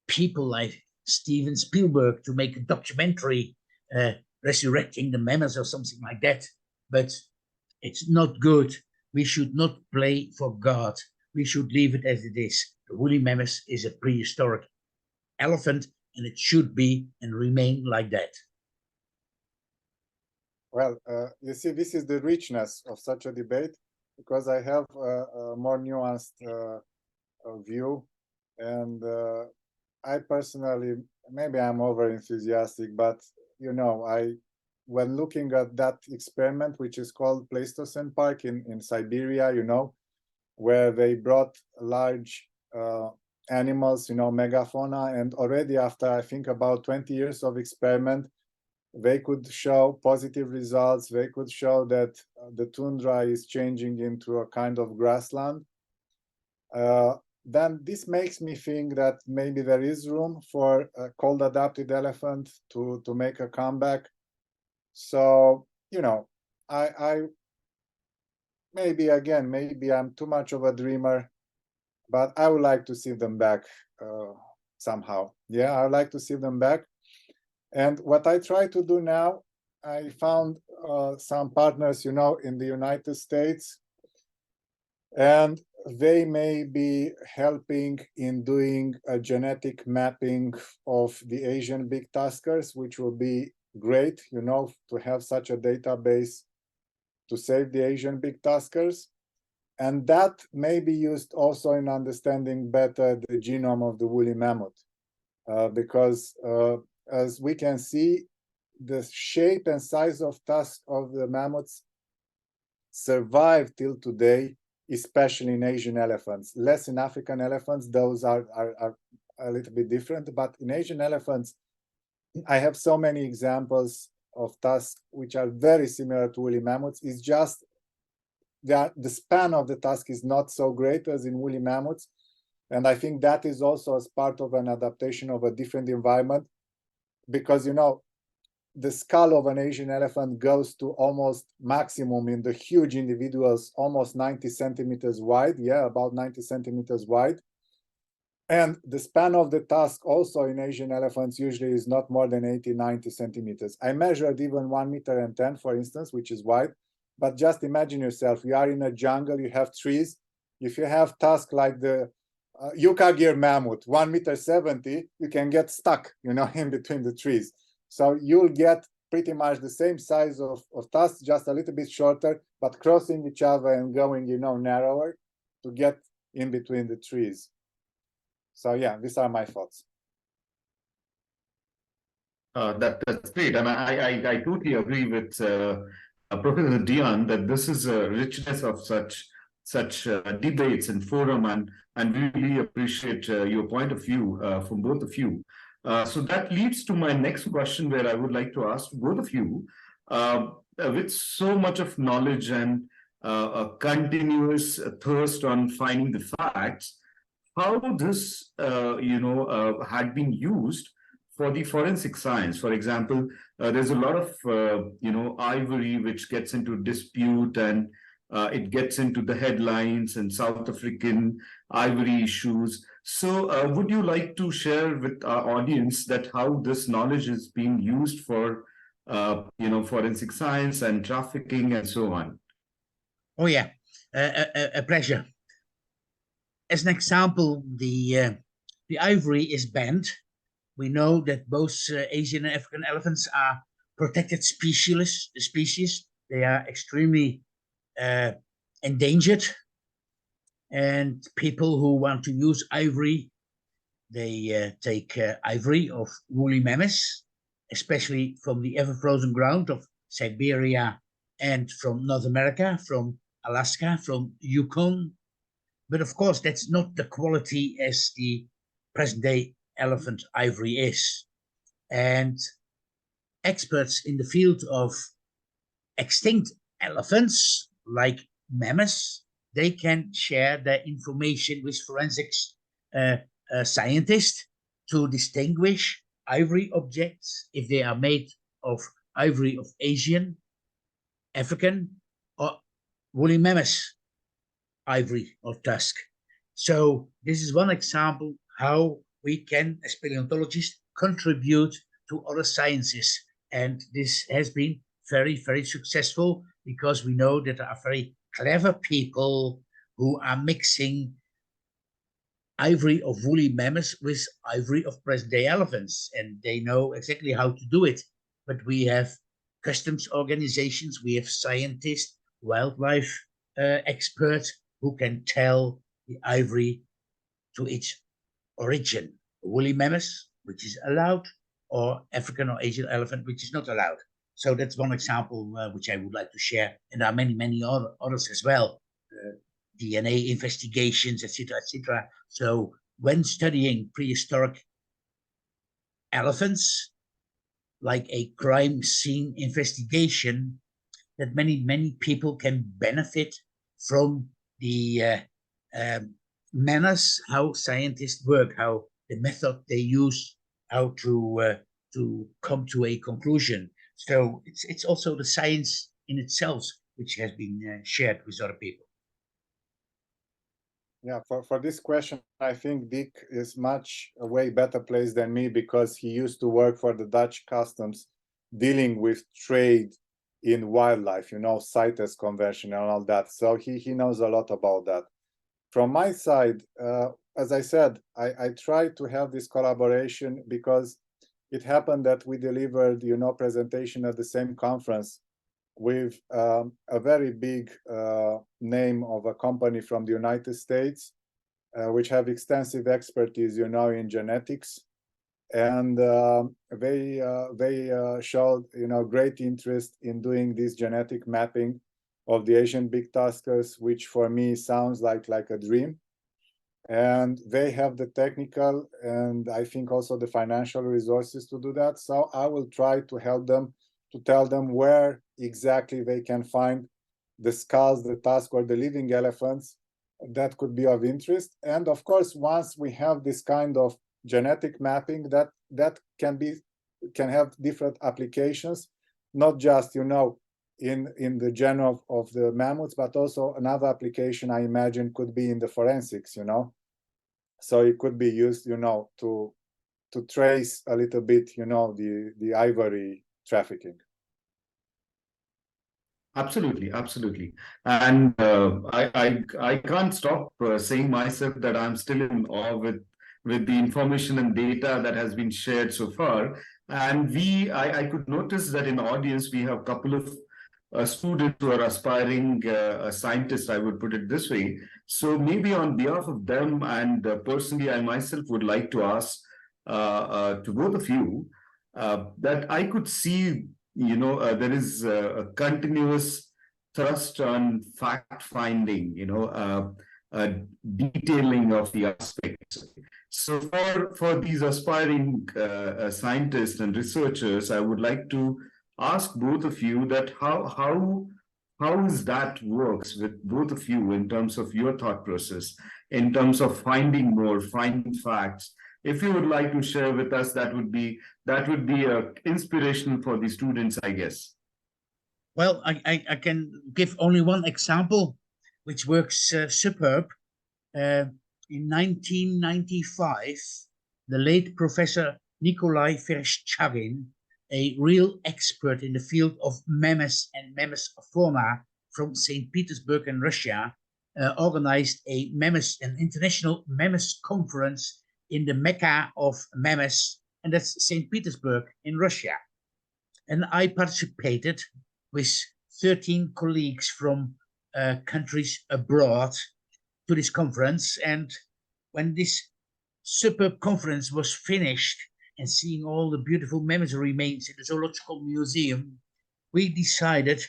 people like Steven Spielberg to make a documentary resurrecting the mammoths or something like that. But it's not good. We should not play for God. We should leave it as it is. The woolly mammoth is a prehistoric elephant, and it should be and remain like that. Well, you see, this is the richness of such a debate, because I have a more nuanced view, and I personally, maybe I'm over enthusiastic, but you know, when looking at that experiment, which is called Pleistocene Park in Siberia, you know, where they brought large animals, you know, megafauna, and already after, I think, about 20 years of experiment, they could show positive results. They could show that the tundra is changing into a kind of grassland. then this makes me think that maybe there is room for a cold adapted elephant to make a comeback. So, you know, I maybe again, maybe I'm too much of a dreamer, but I would like to see them back somehow. Yeah, I would like to see them back. And what I try to do now, I found some partners, you know, in the United States, and they may be helping in doing a genetic mapping of the Asian big tuskers, which will be great, you know, to have such a database to save the Asian big tuskers. And that may be used also in understanding better the genome of the woolly mammoth, because as we can see, the shape and size of tusk of the mammoths survive till today, especially in Asian elephants. Less in African elephants, those are a little bit different, but in Asian elephants, I have so many examples of tusks which are very similar to woolly mammoths. It's just that the span of the tusk is not so great as in woolly mammoths. And I think that is also as part of an adaptation of a different environment, because, you know, the skull of an Asian elephant goes to almost maximum in the huge individuals, almost 90 centimeters wide. Yeah, about 90 centimeters wide. And the span of the tusk also in Asian elephants usually is not more than 80, 90 centimeters. I measured even 1 meter and 10, for instance, which is wide. But just imagine yourself, you are in a jungle, you have trees. If you have tusk like the Yukagir mammoth, 1 meter 70, you can get stuck, you know, in between the trees. So you'll get pretty much the same size of tusks, just a little bit shorter, but crossing each other and going, you know, narrower to get in between the trees. So yeah, these are my thoughts. That's great, and I totally agree with Professor Dian that this is a richness of such debates and forum, and we really appreciate your point of view from both of you. So that leads to my next question, where I would like to ask both of you, with so much of knowledge and a continuous thirst on finding the facts, how this had been used for the forensic science. For example, there's a lot of ivory which gets into dispute, and it gets into the headlines and South African ivory issues. So would you like to share with our audience that how this knowledge is being used for forensic science and trafficking and so on? Oh yeah, a pleasure. As an example, the ivory is banned. We know that both Asian and African elephants are protected species. They are extremely endangered. And people who want to use ivory, they take ivory of woolly mammoths, especially from the ever-frozen ground of Siberia and from North America, from Alaska, from Yukon. But of course, that's not the quality as the present-day elephant ivory is. And experts in the field of extinct elephants, like mammoths, they can share their information with forensics scientists to distinguish ivory objects if they are made of ivory of Asian, African, or woolly mammoth ivory or tusk. So this is one example how we can, as paleontologists, contribute to other sciences. And this has been very, very successful, because we know that there are very clever people who are mixing ivory of woolly mammoths with ivory of present-day elephants, and they know exactly how to do it. But we have customs organizations, we have scientists, wildlife experts who can tell the ivory to its origin. Woolly mammoth, which is allowed, or African or Asian elephant, which is not allowed. So that's one example which I would like to share. And there are many, many others as well. DNA investigations, etc., etc. So when studying prehistoric elephants, like a crime scene investigation, that many, many people can benefit from the manners, how scientists work, how the method they use, how to come to a conclusion. So it's also the science in itself which has been shared with other people. Yeah, for this question, I think Dick is much a way better placed than me because he used to work for the Dutch customs dealing with trade in wildlife, you know, CITES convention and all that. So he knows a lot about that. From my side, as I said, I tried to have this collaboration because it happened that we delivered, you know, presentation at the same conference with a very big name of a company from the United States, which have extensive expertise, you know, in genetics, and they showed, you know, great interest in doing this genetic mapping of the Asian big tuskers, which for me sounds like a dream. And they have the technical and I think also the financial resources to do that. So I will try to help them, to tell them where exactly they can find the skulls, the tusk, or the living elephants that could be of interest. And of course, once we have this kind of genetic mapping, that can have different applications, not just, you know, in the genre of the mammoths, but also another application I imagine could be in the forensics, you know. So it could be used, you know, to trace a little bit, you know, the ivory trafficking. Absolutely, absolutely. And I can't stop saying myself that I'm still in awe with the information and data that has been shared so far. And I could notice that in audience we have a couple of students who are aspiring scientists, I would put it this way. So maybe on behalf of them and personally, I myself would like to ask to both of you that I could see, you know, there is a continuous thrust on fact finding, you know, detailing of the aspects. So for these aspiring scientists and researchers, I would like to ask both of you that how is that works with both of you in terms of your thought process, in terms of finding more, finding facts. If you would like to share with us, that would be inspirational for the students, I guess. Well, I can give only one example, which works superb. In 1995, the late Professor Nikolai Vereshchagin, a real expert in the field of mammoths and mammoth fauna from St. Petersburg in Russia, organized an international mammoth conference in the Mecca of mammoths, and that's St. Petersburg in Russia. And I participated with 13 colleagues from countries abroad to this conference. And when this superb conference was finished and seeing all the beautiful mammoth remains in the Zoological Museum, we decided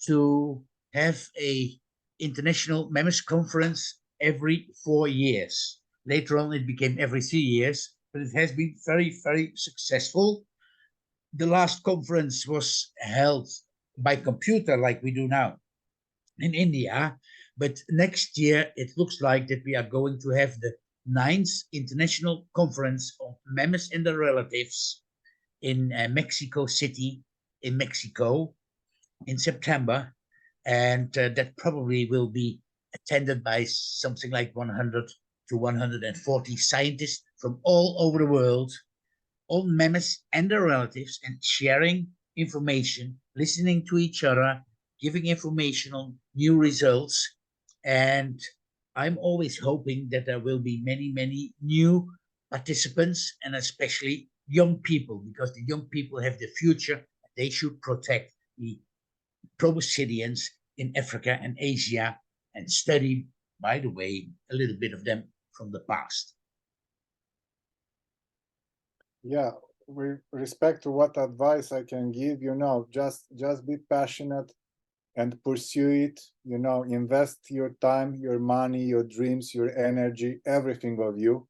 to have a international mammoth conference every 4 years. Later on, it became every 3 years, but it has been very, very successful. The last conference was held by computer like we do now in India, but next year it looks like that we are going to have the 9th International Conference on Mammoths and their Relatives in Mexico City in Mexico in September, and that probably will be attended by something like 100 to 140 scientists from all over the world on mammoths and their relatives, and sharing information, listening to each other, giving information on new results. And I'm always hoping that there will be many, many new participants, and especially young people, because the young people have the future. They should protect the proboscideans in Africa and Asia and study, by the way, a little bit of them from the past. Yeah, with respect to what advice I can give, you know, just be passionate and pursue it, you know, invest your time, your money, your dreams, your energy, everything of you,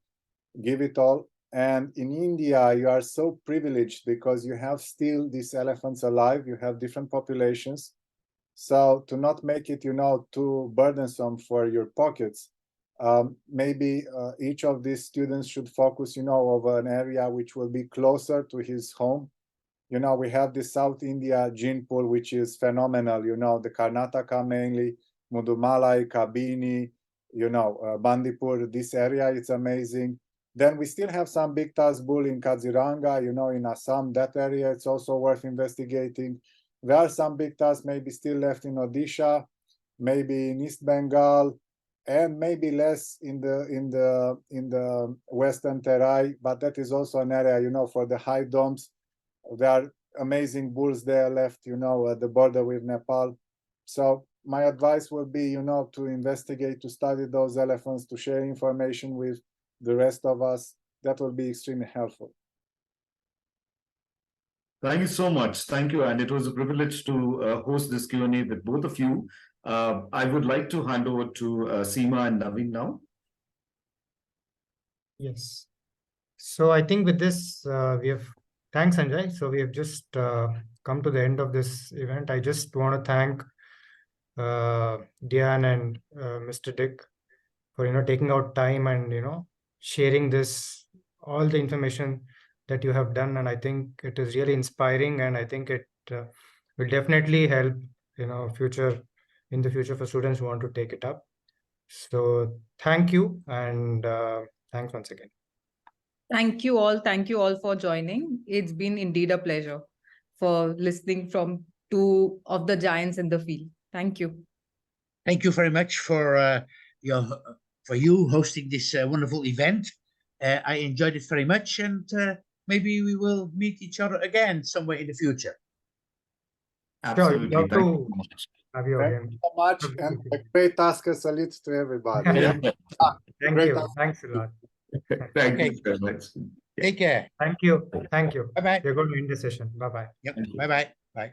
give it all. And in India, you are so privileged because you have still these elephants alive, you have different populations. So to not make it, you know, too burdensome for your pockets, maybe each of these students should focus, over an area which will be closer to his home. We have the South India gene pool, which is phenomenal, the Karnataka mainly, Mudumalai, Kabini, Bandipur, this area, it's amazing. Then we still have some big Tusk bull in Kaziranga, in Assam, that area, it's also worth investigating. There are some big Tusks maybe still left in Odisha, maybe in East Bengal, and maybe less in the Western Terai, but that is also an area, for the high domes. There are amazing bulls there left, at the border with Nepal. So my advice would be, to investigate, to study those elephants, to share information with the rest of us. That will be extremely helpful. Thank you so much. Thank you. And it was a privilege to host this Q&A with both of you. I would like to hand over to Seema and Naveen now. Yes. So I think with this, thanks, Sanjay. So we have just come to the end of this event. I just want to thank Dian and Mr. Dick for, taking out time and, sharing all the information that you have done. And I think it is really inspiring, and I think it will definitely help, in the future for students who want to take it up. So thank you, and thanks once again. Thank you all. Thank you all for joining. It's been indeed a pleasure for listening from two of the giants in the field. Thank you. Thank you very much for you hosting this wonderful event. I enjoyed it very much, and maybe we will meet each other again somewhere in the future. Absolutely. Sure, Thank you so much. Have you Thank again. you so much, and a great Tusker salute to everybody. Thank Great you. Tusker. Thanks a lot. Thank Okay. you very much. Take care. Thank you. Thank you. Bye-bye. We're going to end the session. Bye-bye. Yep. Thank you. Bye-bye. Bye.